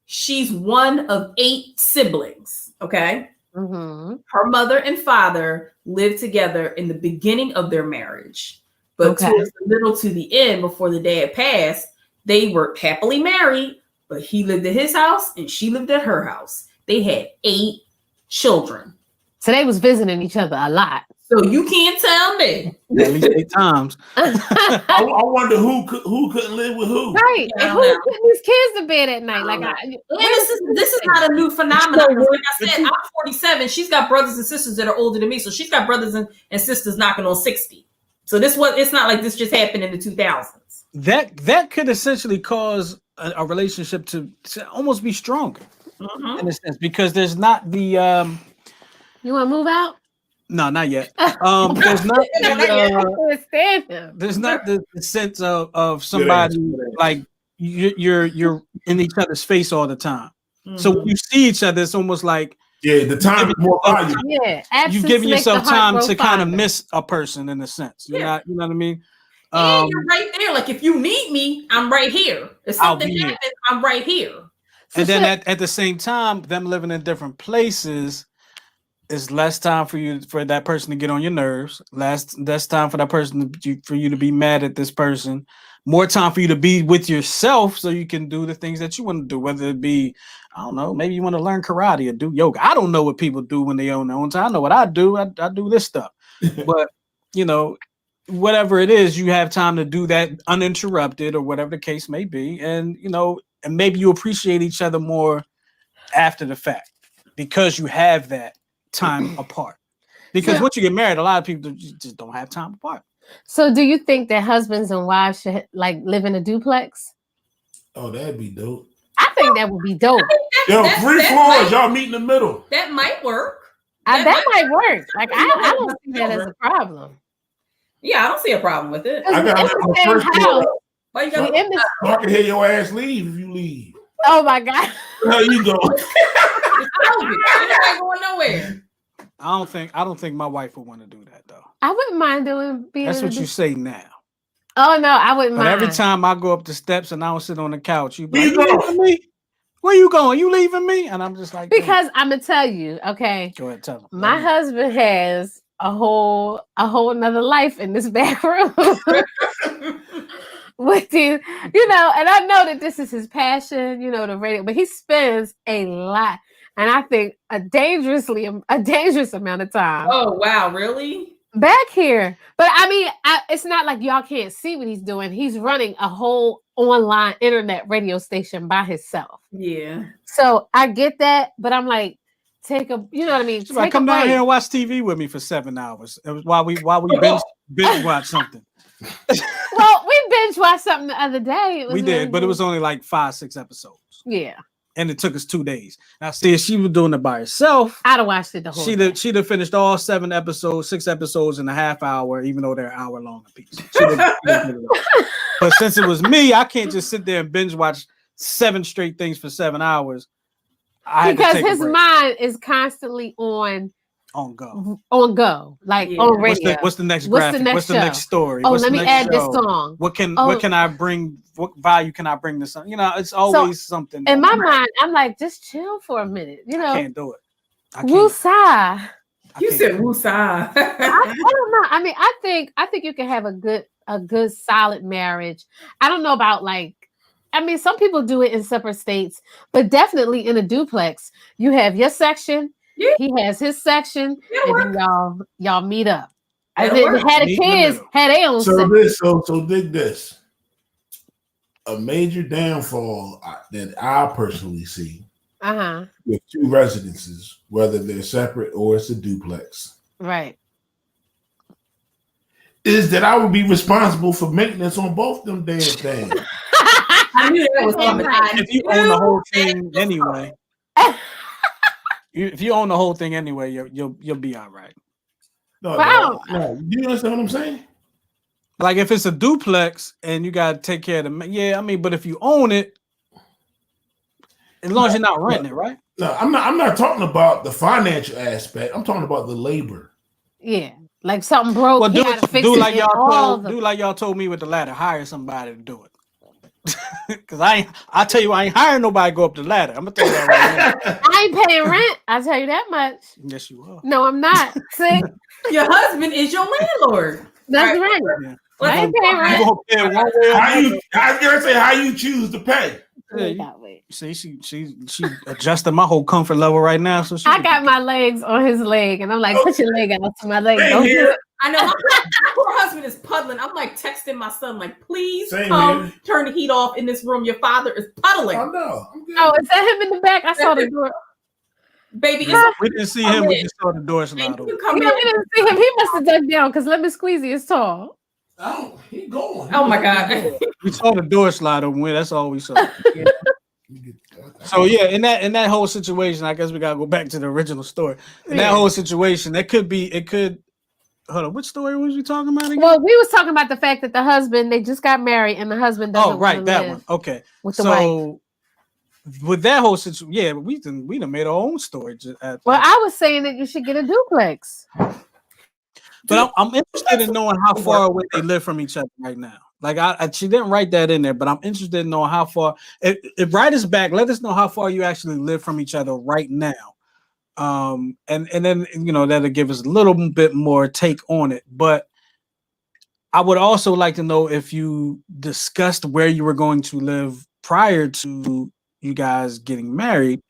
She's one of 8 siblings. Okay. Mm-hmm. Her mother and father lived together in the beginning of their marriage, but towards the middle to the end, before the dad passed, they were happily married, but he lived at his house and she lived at her house. They had 8 children. So they was visiting each other a lot. So you can't tell me. At least 8 times. I wonder who couldn't live with who. Right. And who put these kids to bed at night? This is not a new phenomenon. Like I said, I'm 47. She's got brothers and sisters that are older than me. So she's got brothers and sisters knocking on 60. So it's not like this just happened in the 2000s. That could essentially cause a relationship to almost be stronger in a sense, because there's not the You want to move out? No, not yet. There's not. There's not the sense of somebody like you're in each other's face all the time. Mm-hmm. So when you see each other, it's almost like the time is more valuable. Yeah, you've given yourself time to kind of miss a person in a sense. You're not, you know what I mean? And you're right there. Like if you need me, I'm right here. If something happens, I'm right here. And then at the same time, them living in different places. It's less time for that person to get on your nerves. Less time for that person for you to be mad at this person. More time for you to be with yourself so you can do the things that you want to do. Whether it be, I don't know, maybe you want to learn karate or do yoga. I don't know what people do when they own their own time. I know what I do. I do this stuff. But whatever it is, you have time to do that uninterrupted or whatever the case may be. And and maybe you appreciate each other more after the fact because you have that time apart. Because once you get married, a lot of people just don't have time apart. So do you think that husbands and wives should like live in a duplex? Oh, that'd be dope. I think that would be dope. Yo, 3 floors, y'all meet in the middle. That might work. That might work. Like I don't see that as a problem. Yeah, I don't see a problem with it. I got the first floor. Why you got I can hear your ass leave if you leave. Oh my God. How you go? You're not going nowhere. I don't think my wife would want to do that though. I wouldn't mind being. That's what you say now. Oh no, I wouldn't mind. But every time I go up the steps and I don't sit on the couch, you be like, leaving me? Where you going? You leaving me? And I'm just like, because I'm gonna tell you, okay. Go ahead, tell them. My husband has a whole nother life in this back room. With these, and I know that this is his passion, the radio, but he spends a lot. And I think a dangerous amount of time. Oh, wow. Really? Back here. But I mean, it's not like y'all can't see what he's doing. He's running a whole online internet radio station by himself. Yeah. So I get that, but I'm like, you know what I mean? Like, come down here and watch TV with me for 7 hours. It was while we binge watch something. Well, we binge watched something the other day. We did, but it was only like 5-6 episodes. Yeah. And it took us 2 days. Now, see, if she was doing it by herself, I'd have watched it the whole day. She'd have finished all 6 episodes in a half hour, even though they're an hour long a piece. But since it was me, I can't just sit there and binge watch 7 straight things for 7 hours. Because his mind is constantly on go, like on radio. What's the next graphic? What's the next story? Oh, let me add this song. What can I bring? What value can I bring to something? It's always something. In my mind, I'm like, just chill for a minute. I can't do it. Woosah. You said woosah. I don't know. I mean, I think you can have a good solid marriage. I don't know about some people do it in separate states, but definitely in a duplex, you have your section. Yeah. He has his section, and then y'all meet up. And then had the kids had their own section. So dig this. A major downfall that I personally see with 2 residences, whether they're separate or it's a duplex, right, is that I would be responsible for maintenance on both them damn things. I knew that was coming. If you own the whole thing anyway. If you own the whole thing anyway, you'll be all right. No, do you understand what I'm saying? Like if it's a duplex and you gotta take care of but if you own it, as long as you're not renting it, right? No, I'm not talking about the financial aspect. I'm talking about the labor. Yeah, like something broke. Well, do like y'all told me with the ladder. Hire somebody to do it. Because I tell you, I ain't hiring nobody to go up the ladder. I'm gonna tell you that right now. I ain't paying rent. I tell you that much. Yes, you are. No, I'm not. See, your husband is your landlord. That's right. Yeah. I ain't paying rent. How you choose to pay? See, she adjusted my whole comfort level right now. So I got my legs on his leg, and I'm like, put your leg out to my leg. Don't do it. I know my poor husband is puddling. I'm like texting my son, like, please come turn the heat off in this room. Your father is puddling. I know. Oh, is that him in the back? I saw the door. Baby, we didn't see him. We just saw the door slide open. We didn't see him. He must have ducked down because Lemon Squeezy is tall. Oh, he going. Oh my God. We saw the door slide open. That's all we saw. So yeah, in that whole situation, I guess we gotta go back to the original story. In that whole situation, it could. Hold on, which story was we talking about again? Well, we was talking about the fact that the husband, they just got married, and the husband doesn't. Oh, right, that one. Okay, with the wife. With that whole situation, yeah, we done made our own story. I was saying that you should get a duplex. But I'm interested in knowing how far away they live from each other right now. Like she didn't write that in there, but I'm interested in knowing how far. If write us back, let us know how far you actually live from each other right now. And then that'll give us a little bit more take on it. But I would also like to know if you discussed where you were going to live prior to you guys getting married.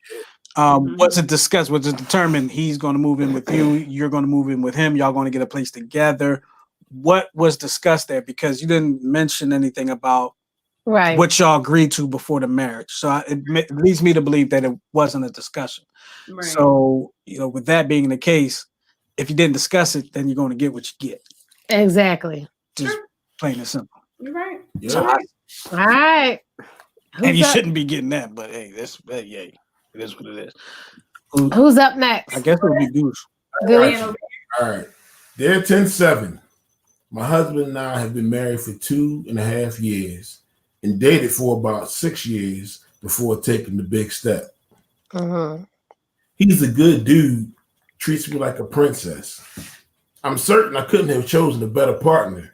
Was it discussed? Was it determined he's going to move in with you? You're going to move in with him. Y'all going to get a place together. What was discussed there? Because you didn't mention anything about what y'all agreed to before the marriage. So it leads me to believe that it wasn't a discussion. Right. So, with that being the case, if you didn't discuss it, then you're going to get what you get. Exactly. Just plain and simple. You're right. Yeah. All right. And you shouldn't be getting that, but hey, it is what it is. Who's up next? I guess it would be Goose. All right. They're 10-7. My husband and I have been married for 2.5 years and dated for about 6 years before taking the big step. He's a good dude, treats me like a princess. I'm certain I couldn't have chosen a better partner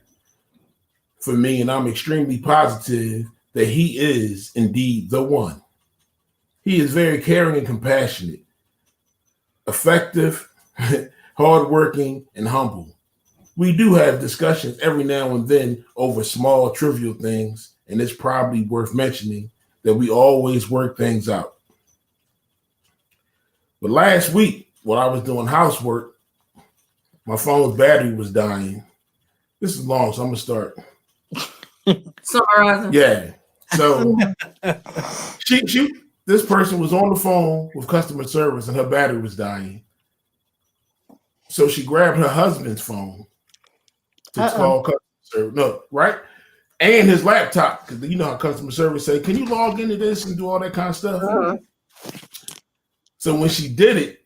for me, and I'm extremely positive that he is indeed the one. He is very caring and compassionate, effective, hardworking, and humble. We do have discussions every now and then over small, trivial things, and it's probably worth mentioning that we always work things out. But last week, when I was doing housework, my phone's battery was dying. This is long, so I'm going to start. Summarizing. Yeah. So this person was on the phone with customer service and her battery was dying. So she grabbed her husband's phone to call customer service. No, right? And his laptop, because you know how customer service say, can you log into this and do all that kind of stuff? So when she did it,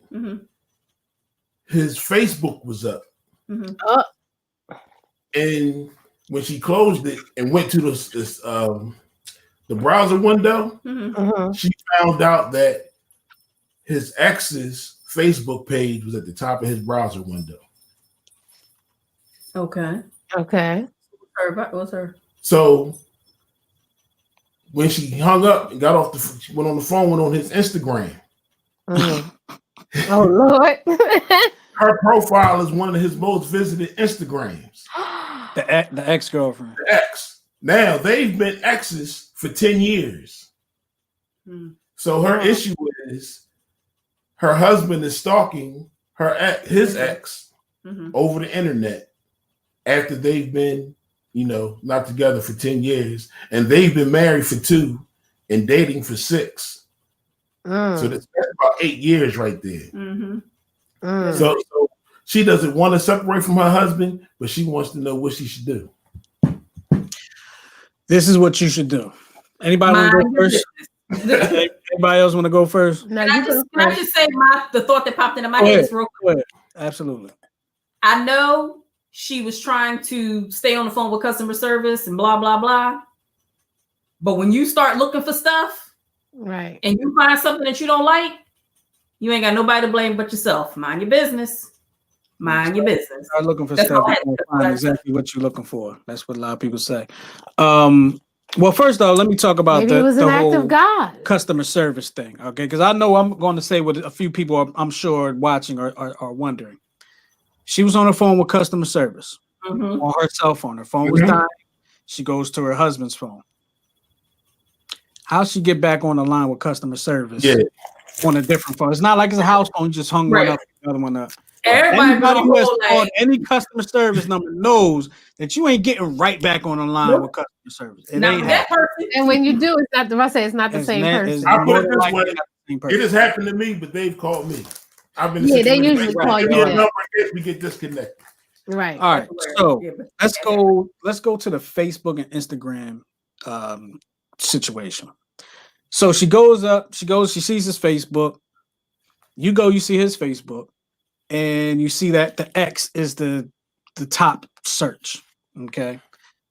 his Facebook was up. And when she closed it and went to the browser window, she found out that his ex's Facebook page was at the top of his browser window. Okay. What's her? So when she hung up and got off went on the phone, went on his Instagram. Oh Lord. Her profile is one of his most visited Instagrams. The ex-girlfriend. The ex. Now they've been exes for 10 years. So her issue is her husband is stalking his ex over the internet after they've been, not together for 10 years, and they've been married for 2 and dating for 6. So that's about 8 years right there. So she doesn't want to separate from her husband, but she wants to know what she should do. This is what you should do. Anybody want to go first? Anybody else want to go first? Can I just say the thought that popped into my head is real quick? Absolutely. I know she was trying to stay on the phone with customer service and blah, blah, blah. But when you start looking for stuff, right, and you find something that you don't like, you ain't got nobody to blame but yourself. Mind your business. Mind your business. Start looking for stuff. You find exactly what you're looking for. That's what a lot of people say. Well, first though, let me talk about the whole customer service thing. Okay, because I know I'm going to say what a few people I'm sure watching are wondering. She was on the phone with customer service on her cell phone. Her phone was dying. She goes to her husband's phone. How'd she get back on the line with customer service on a different phone? It's not like it's a house phone, just hung one up, the other one up. Anybody who has called any customer service number knows that you ain't getting right back on the line with customer service. It ain't that person. And when you do, it's not the same person. I put it this way. It has happened to me, but they've called me. I've been they usually call you. We get disconnected. Right. All right. So let's go to the Facebook and Instagram situation. So she goes up, she sees his Facebook. You see his Facebook, and you see that the X is the top search. Okay.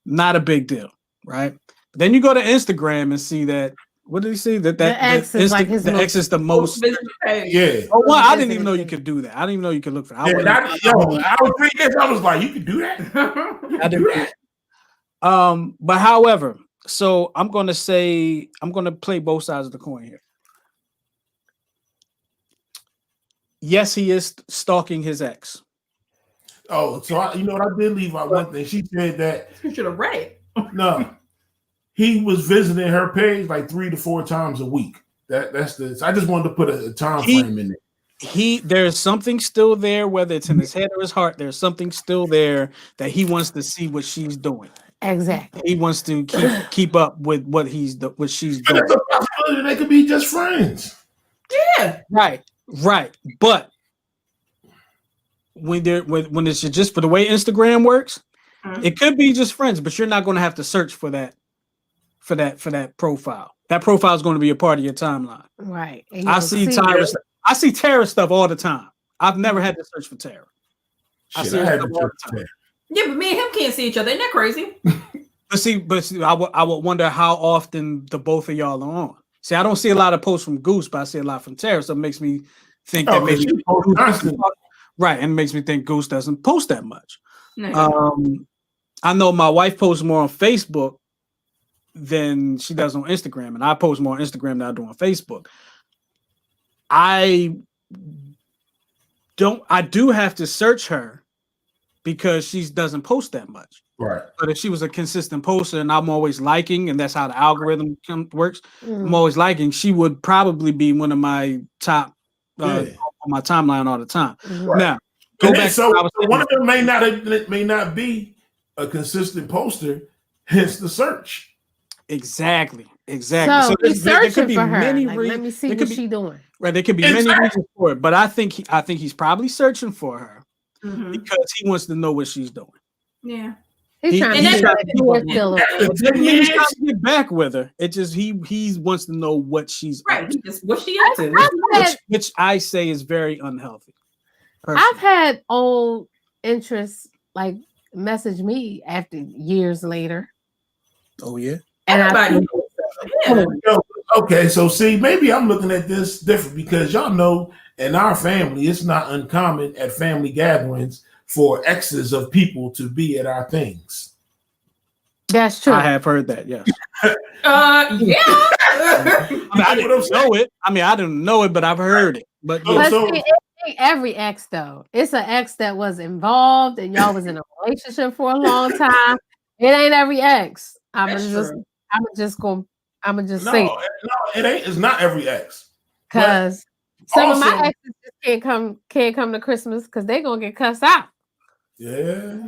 Not a big deal, right? But then you go to Instagram and see that. What did he see? That the X is like his X is the most. Yeah. Oh, well, I didn't even know you could do that. I didn't even know you could look for. I was 3 years. I was like, you can do that. I didn't do that. But however, so I'm going to play both sides of the coin here. Yes, he is stalking his ex. Oh, so you know what? I did leave out one thing. She said that you should have read it. No, he was visiting her page like 3 to 4 times a week. That's the. So I just wanted to put a time frame in it. There's something still there, whether it's in his head or his heart. There's something still there that he wants to see what she's doing. Exactly. He wants to keep up with what she's doing. But it's a possibility they could be just friends. Yeah. Right. But when it's just for the way Instagram works, it could be just friends, but you're not going to have to search for that profile. That profile is going to be a part of your timeline. Right. I see Tara stuff all the time. I've never had to search for Tara. I see her stuff all the time. Yeah, but me and him can't see each other. Isn't that crazy? But see, I would wonder how often the both of y'all are on. See, I don't see a lot of posts from Goose, but I see a lot from Tara. So it makes me think that maybe right, and it makes me think Goose doesn't post that much. I know my wife posts more on Facebook than she does on Instagram, and I post more on Instagram than I do on Facebook. I do have to search her because she doesn't post that much. Right. But if she was a consistent poster and I'm always liking, and that's how the algorithm works, I'm always liking, she would probably be one of my top on my timeline all the time. Right. Now, go back. So one of them may not be a consistent poster, hence the search. So Exactly. he's searching for her. Many let me see what she's doing. Right, there could be many reasons for it, but I think he's probably searching for her because he wants to know what she's doing. Yeah. He's trying to get back with her. It just he wants to know what she's right. What she up to, which I say is very unhealthy. Personally. I've had old interests like message me after years later. Oh yeah, and okay. So see, maybe I'm looking at this different because y'all know in our family, it's not uncommon at family gatherings for exes of people to be at our things. That's true. I have heard that. Yes. Yeah. I didn't know it. I didn't know it, but I've heard it. But yeah. It ain't every ex though. It's an ex that was involved and y'all was in a relationship for a long time. It ain't every ex. I'm just say no, it ain't. It's not every ex. Because some of my exes just can't come to Christmas because they're gonna get cussed out. Yeah.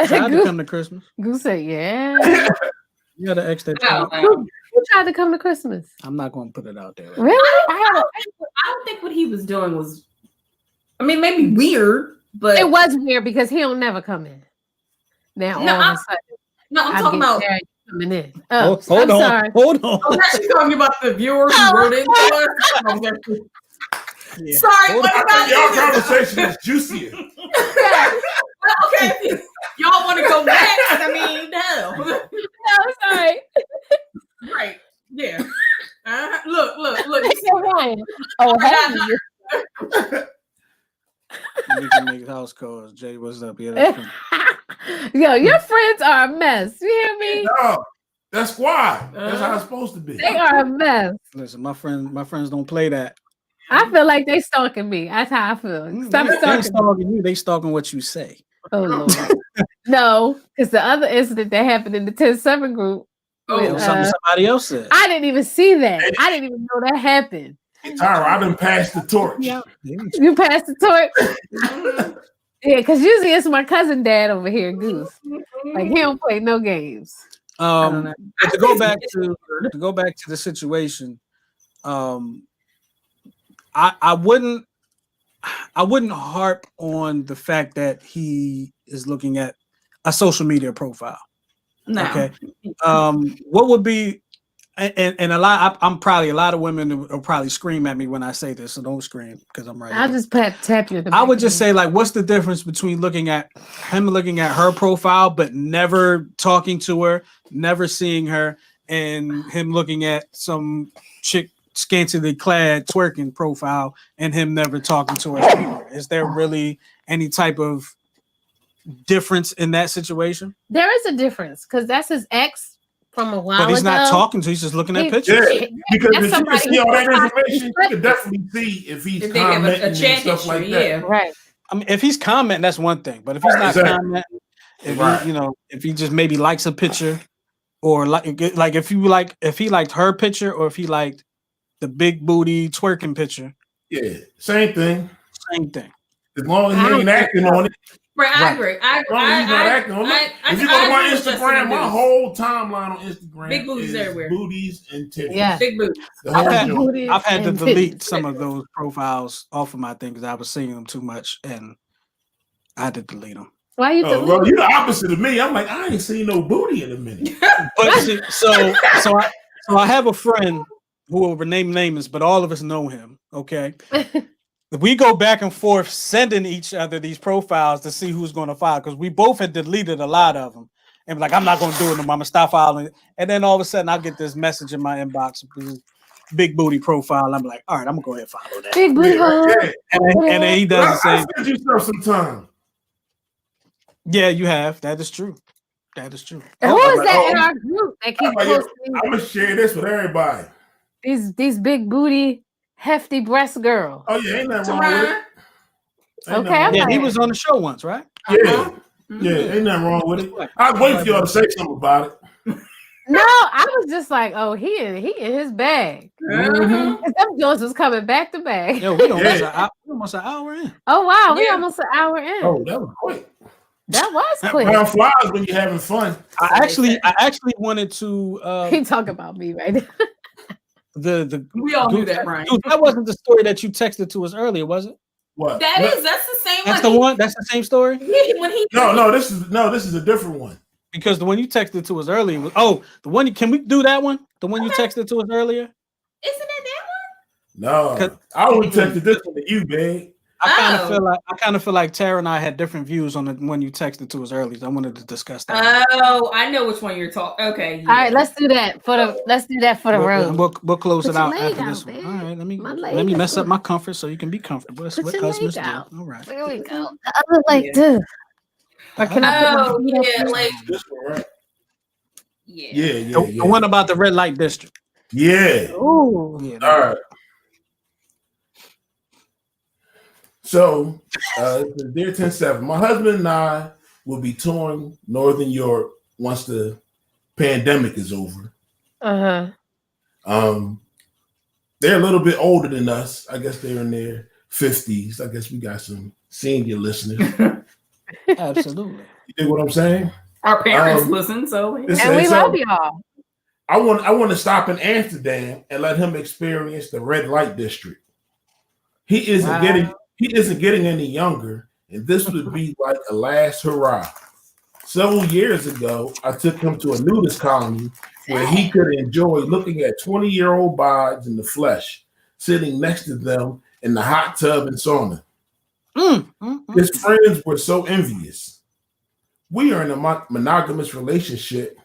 Tried to come to Christmas. Goose said, yeah. You got an ex that who tried to come to Christmas? I'm not going to put it out there. Really? I don't think what he was doing was, maybe weird, but it was weird because he don't never come in. Now all of a sudden, I'm talking about coming in. Hold on. I'm actually talking about the viewers who wrote into us. Yeah. Sorry, y'all conversation is juicier. Okay, y'all want to go next? No. No, sorry. Right. Yeah. Look. He's so Ryan. Oh, hey. We can make house calls. Jay, what's up? Yeah, yo, your friends are a mess. You hear me? No, that's squad. That's how it's supposed to be. They are a mess. Listen, my friends don't play that. I feel like they stalking me. That's how I feel. Stop stalking you. They stalking what you say. Oh Lord. No, because the other incident that happened in the 10-7 group. Something somebody else said. I didn't even see that. I didn't even know that happened. Tyra, I done passed the torch. Yeah. You passed the torch? Yeah, because usually it's my cousin dad over here, Goose. Like he don't play no games. To go back to the situation, I wouldn't harp on the fact that he is looking at a social media profile. No. Okay. What would be, And a lot, I'm probably a lot of women will probably scream at me when I say this, so don't scream because I'm right. I'll just tap you. I would just say, like, what's the difference between looking at her profile, but never talking to her, never seeing her, and him looking at some chick scantily clad twerking profile and him never talking to her? Is there really any type of difference in that situation? There is a difference because that's his ex from a while ago. But he's not talking to, he's just looking at pictures. Yeah, because if you can see all that information, you can definitely see if he's commenting and stuff like that. Right. I mean, if he's commenting, that's one thing. But if he's not commenting, if he, if he just maybe likes a picture, or like if he liked her picture, or if he liked the big booty twerking picture. Yeah, same thing. Same thing. As long as he ain't acting on it. Right, I agree. If you go to my Instagram, my whole timeline on Instagram, big booties everywhere, booties and titties. Yeah, big booties. I've had to delete some of those profiles off of my thing because I was seeing them too much, and I had to delete them. Why you? Well, you're the opposite of me. I'm like, I ain't seen no booty in a minute. But see, so I have a friend who will rename names, but all of us know him. Okay. We go back and forth sending each other these profiles to see who's going to file because we both had deleted a lot of them. And like, I'm not going to do it no more. I'm going to stop following it. And then all of a sudden, I'll get this message in my inbox, big booty profile. I'm like, all right, I'm going to go ahead and follow that. Big booty. And then he does the same. Send yourself some time. Yeah, you have. That is true. That is true. Who is that in our group that keeps posting? I'm going to share this with everybody. These big booty, hefty breast girl. Oh, yeah, ain't nothing wrong with it. Okay. Yeah, he was on the show once, right? Yeah. Yeah, ain't nothing wrong with it. I'll wait for y'all to say something about it. No, I was just like, oh, he in his bag. Mm-hmm. Them Jones was coming back to back. Yo, we almost an hour in. Oh wow, we almost an hour in. Oh, that was quick. That was quick. Brown flies when you're having fun. I actually wanted to. He talk about me right now. We all knew that, Brian. Dude, that wasn't the story that you texted to us earlier, was it? What? That's the same That's one. the one. That's the same story. No, this is a different one. Because the one you texted to us earlier was the one. Can we do that one? The one you texted to us earlier. Isn't it that one? No, I would texted this one to you, babe. I kind of feel like Tara and I had different views on the one you texted to us earlier. I wanted to discuss that. Oh, I know which one you're talking. Okay. Yeah. All right, let's do that for the road. We'll close it out after this one. All right, let me mess up my comfort so you can be comfortable. That's what husbands do. All right. There we go. The other leg too. Or can I put like this one, right? Yeah. The one about the red light district. Yeah. Ooh. Yeah. All right. So, dear 10-7, my husband and I will be touring Northern Europe once the pandemic is over. They're a little bit older than us. I guess they're in their 50s. I guess we got some senior listeners. Absolutely. You dig what I'm saying? Our parents listen, so and we love y'all. I want to stop in Amsterdam and let him experience the red light district. He isn't getting any younger, and this would be like a last hurrah. Several years ago, I took him to a nudist colony where he could enjoy looking at 20-year-old brides in the flesh, sitting next to them in the hot tub and sauna. His friends were so envious. We are in a monogamous relationship,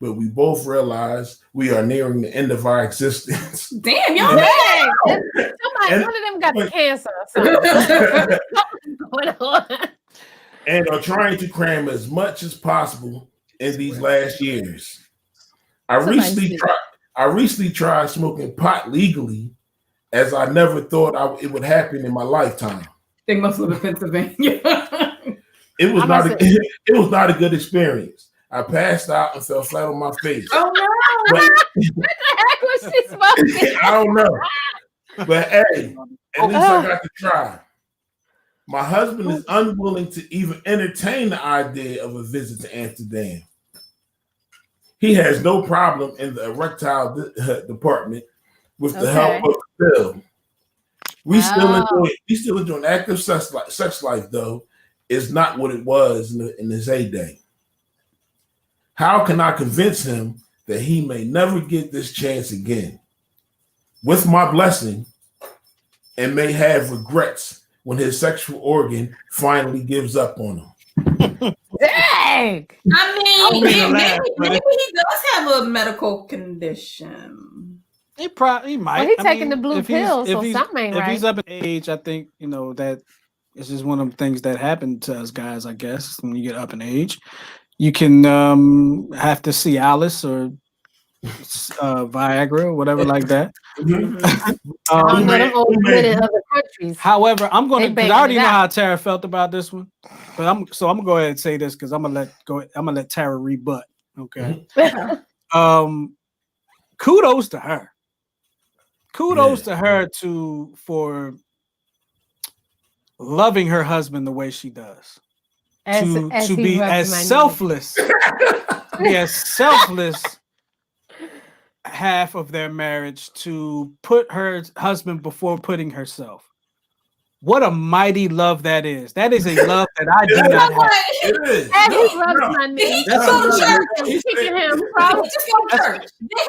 but we both realize we are nearing the end of our existence. Damn, y'all one of them got the cancer or something. And are trying to cram as much as possible in these last years. I recently tried smoking pot legally, as I never thought it would happen in my lifetime. They must live in Pennsylvania. It was not a good experience. I passed out and fell flat on my face. Oh no! But, what the heck was she smoking? I don't know. But hey, at least I got to try. My husband is unwilling to even entertain the idea of a visit to Amsterdam. He has no problem in the erectile department with the help of the pill. We still enjoy an active sex life, though. It's not what it was in his heyday. How can I convince him that he may never get this chance again. With my blessing, and may have regrets when his sexual organ finally gives up on him. Dang! I mean, maybe he does have a medical condition. He might. Well, he's taking the blue pill, so something ain't right. If he's up in age, I think that it's just one of the things that happen to us guys. I guess when you get up in age, you can have to see Alice or Viagra or whatever like that. However, I'm going to, because I already know how Tara felt about this one, but I'm gonna go ahead and say this because I'm gonna let Tara rebut. Okay. Kudos to her. Kudos to her for loving her husband the way she does. To be as selfless. Be as selfless half of their marriage, to put her husband before putting herself. What a mighty love that is. That is a love that I do not have. It is. And he loves my name.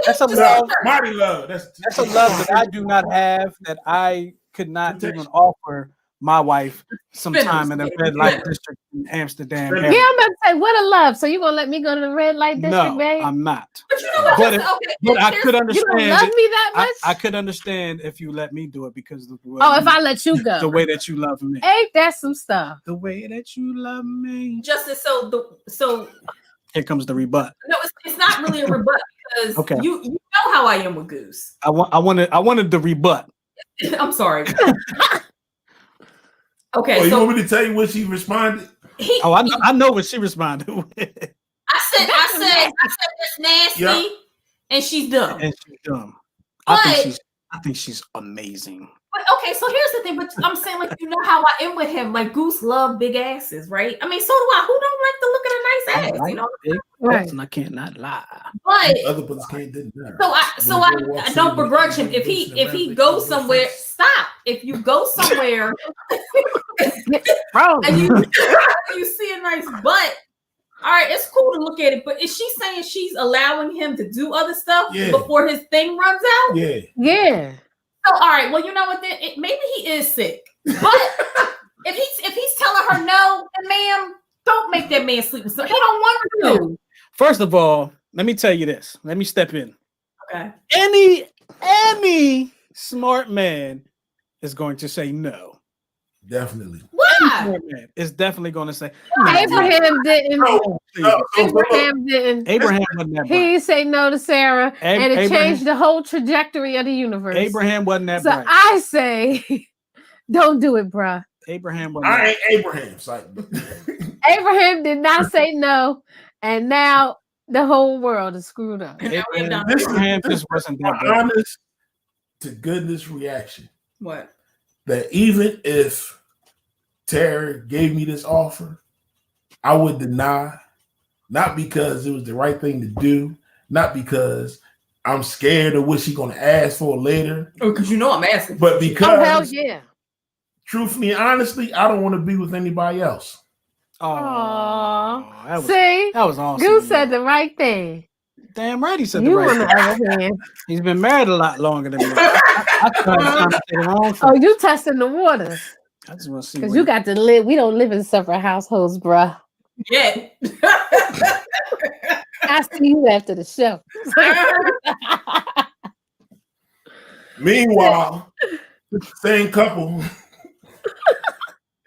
That's a love. Mighty love. That's a love that I do not have, that I could not even offer my wife some time in the red light district in Amsterdam. Yeah, I'm about to say, what a love. So you gonna let me go to the red light district, babe? No, I'm not. But you know what? But I could understand. You don't love me that much? I could understand if you let me do it because of the way. If I let you go, the way that you love me. Ain't that some stuff? The way that you love me. Justice. So here comes the rebut. No, it's not really a rebut because you know how I am with Goose. I wanted the rebut. I'm sorry. Okay, so you want me to tell you what she responded? I know what she responded with. I said that's nasty, and she's dumb. I think she's amazing. But okay, so here's the thing. But I'm saying, like, you know how I am with him. Like, Goose love big asses, right? I mean, so do I. Who don't like to look at a nice ass? You know, big right? And I can't not lie. But other brothers can't do that. So I don't begrudge him if he goes somewhere. Stop. If you go somewhere and you see a nice butt, all right, it's cool to look at it. But is she saying she's allowing him to do other stuff before his thing runs out? Yeah. So all right, well, you know what? Then maybe he is sick. But if he's telling her no, then ma'am, don't make that man sleep with someone. He don't want to. First of all, let me tell you this. Let me step in. Okay. Any smart man is going to say no. Definitely. Why? Is definitely going to say no. Abraham didn't. Abraham didn't. Abraham wasn't that bright. He say no to Sarah, and it changed the whole trajectory of the universe. Abraham wasn't that bright. So I say, don't do it, bruh. Abraham wasn't. I ain't Abraham's like. Abraham did not say no, and now the whole world is screwed up. Abraham just wasn't that bright. Honest to goodness reaction. What? That even if Tara gave me this offer, I would deny, not because it was the right thing to do, not because I'm scared of what she's gonna ask for later. Oh, because you know I'm asking. But because hell yeah. Truthfully and honestly, I don't want to be with anybody else. Oh, see, that was awesome. You said the right thing. Damn right, he said the right thing. He's been married a lot longer than me. Oh, you testing the waters? I just want to see because you got to live. We don't live in separate households, bruh. Yeah. I see you after the show. Meanwhile, the same couple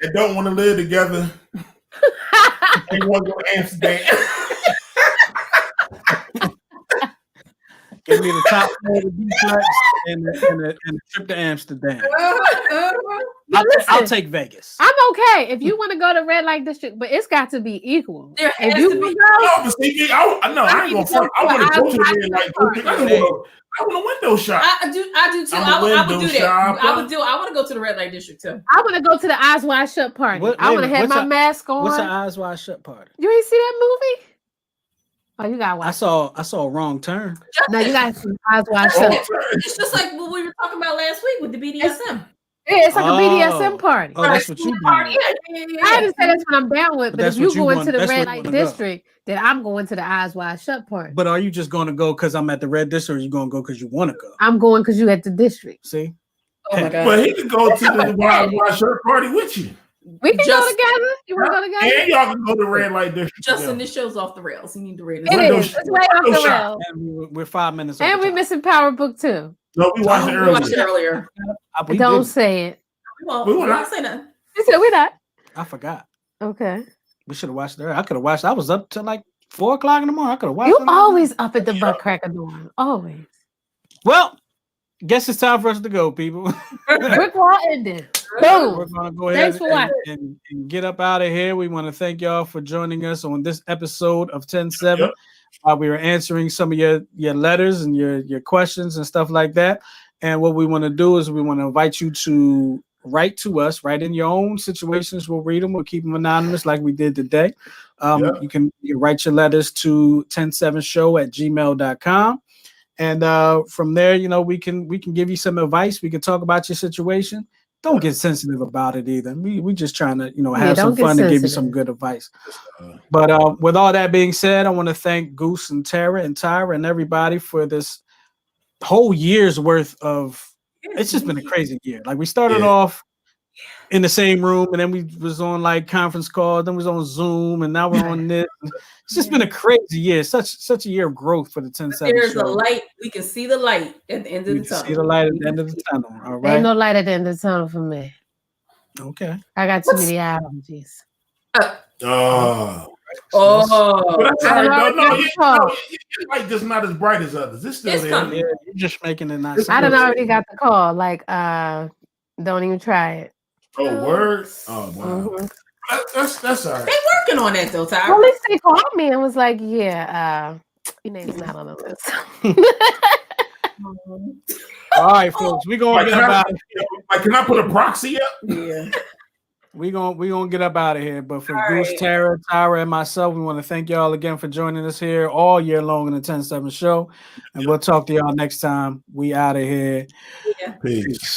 that don't want to live together, they want to go to Amsterdam. Give me the top floor of the duplex and the trip to Amsterdam. I'll take Vegas. I'm okay if you want to go to red light district, but it's got to be equal. There if has you to be. I ain't gonna front. I want to go to the red light district. I want a window shop. I do too. I would do that. I want to go to the red light district too. I want to go to the Eyes Wide Shut party. I want to have my mask on. What's the Eyes Wide Shut party? You ain't see that movie? Oh, you got watch. I saw a Wrong Turn. No, you got some Eyes Wide Shut. It's just like what we were talking about last week with the BDSM. Yeah, it's like a BDSM party. Oh, that's what you do. Party. Yeah. I understand that's what I'm down with, but that's if you what you go want- into the that's red what you light wanna go. district, then I'm going to the Eyes Wide Shut party. But are you just going to go because I'm at the red district, or are you going to go because you want to go? I'm going because you at the district. See? Oh my god. But he could go to the Wild Shirt party with you. We can go Just- together. You want to go together? And y'all can go to red light district. Justin, together. this show's off the rails. You need to rate It Window is. shop. It's way off Window the shop. rails. And we're 5 minutes. And over we time. missing Power Book too. No, we watched it We watched it earlier. earlier. We Don't did. say it. Well, We we were won't not- say nothing. You said we not. I forgot. Okay. We should have watched it earlier. I could have watched. I was up till like 4 o'clock in the morning. I could have watched. You it. always up at the butt crack of dawn. Always. Well, guess it's time for us to go, people. Brick wall ended. We're Boom. gonna go ahead Thanks for watching. and get up out of here. We want to thank y'all for joining us on this episode of 10-7. Yep. We were answering some of your letters and your questions and stuff like that. And what we want to do is we want to invite you to write to us, write in your own situations. We'll read them. We'll keep them anonymous like we did today. Yeah. You can write your letters to 107show@gmail.com. And from there, you know, we can give you some advice. We can talk about your situation. Don't get sensitive about it either. We just trying to, you know, have some don't get fun and give you sensitive. some good advice. But with all that being said, I want to thank Goose and Tara and Tyra and everybody for this whole year's worth of. It's just been a crazy year. Like we started off in the same room, and then we was on like conference calls, then we was on Zoom, and now we're on this. It's just been a crazy year. Such a year of growth for the 10-7 There's show. a light. We can see the light at the end of We the can tunnel. see the light at the end of the tunnel. All Ain't right. no light at the end of the tunnel for me. Okay. I got too many allergies. Oh. Oh, But that's all right, though. No, I don't your light just not as bright as others. It's still It's there. coming. Yeah, you're just making it not. I done sense. already got the call. Like, don't even try it. Oh, word. Oh, wow. Mhm. That's all right. they working on that though, Well, Tyra. at least they called me and was like, "Yeah, your name's not on the list." All right, folks. We're gonna Like, get up out. can I put a proxy up? Yeah. We gonna get up out of here. But for All Goose, right. Tara, Tyra, and myself, we want to thank y'all again for joining us here all year long in the 10-7 show. And we'll talk to y'all next time. We out of here. Yeah. Peace.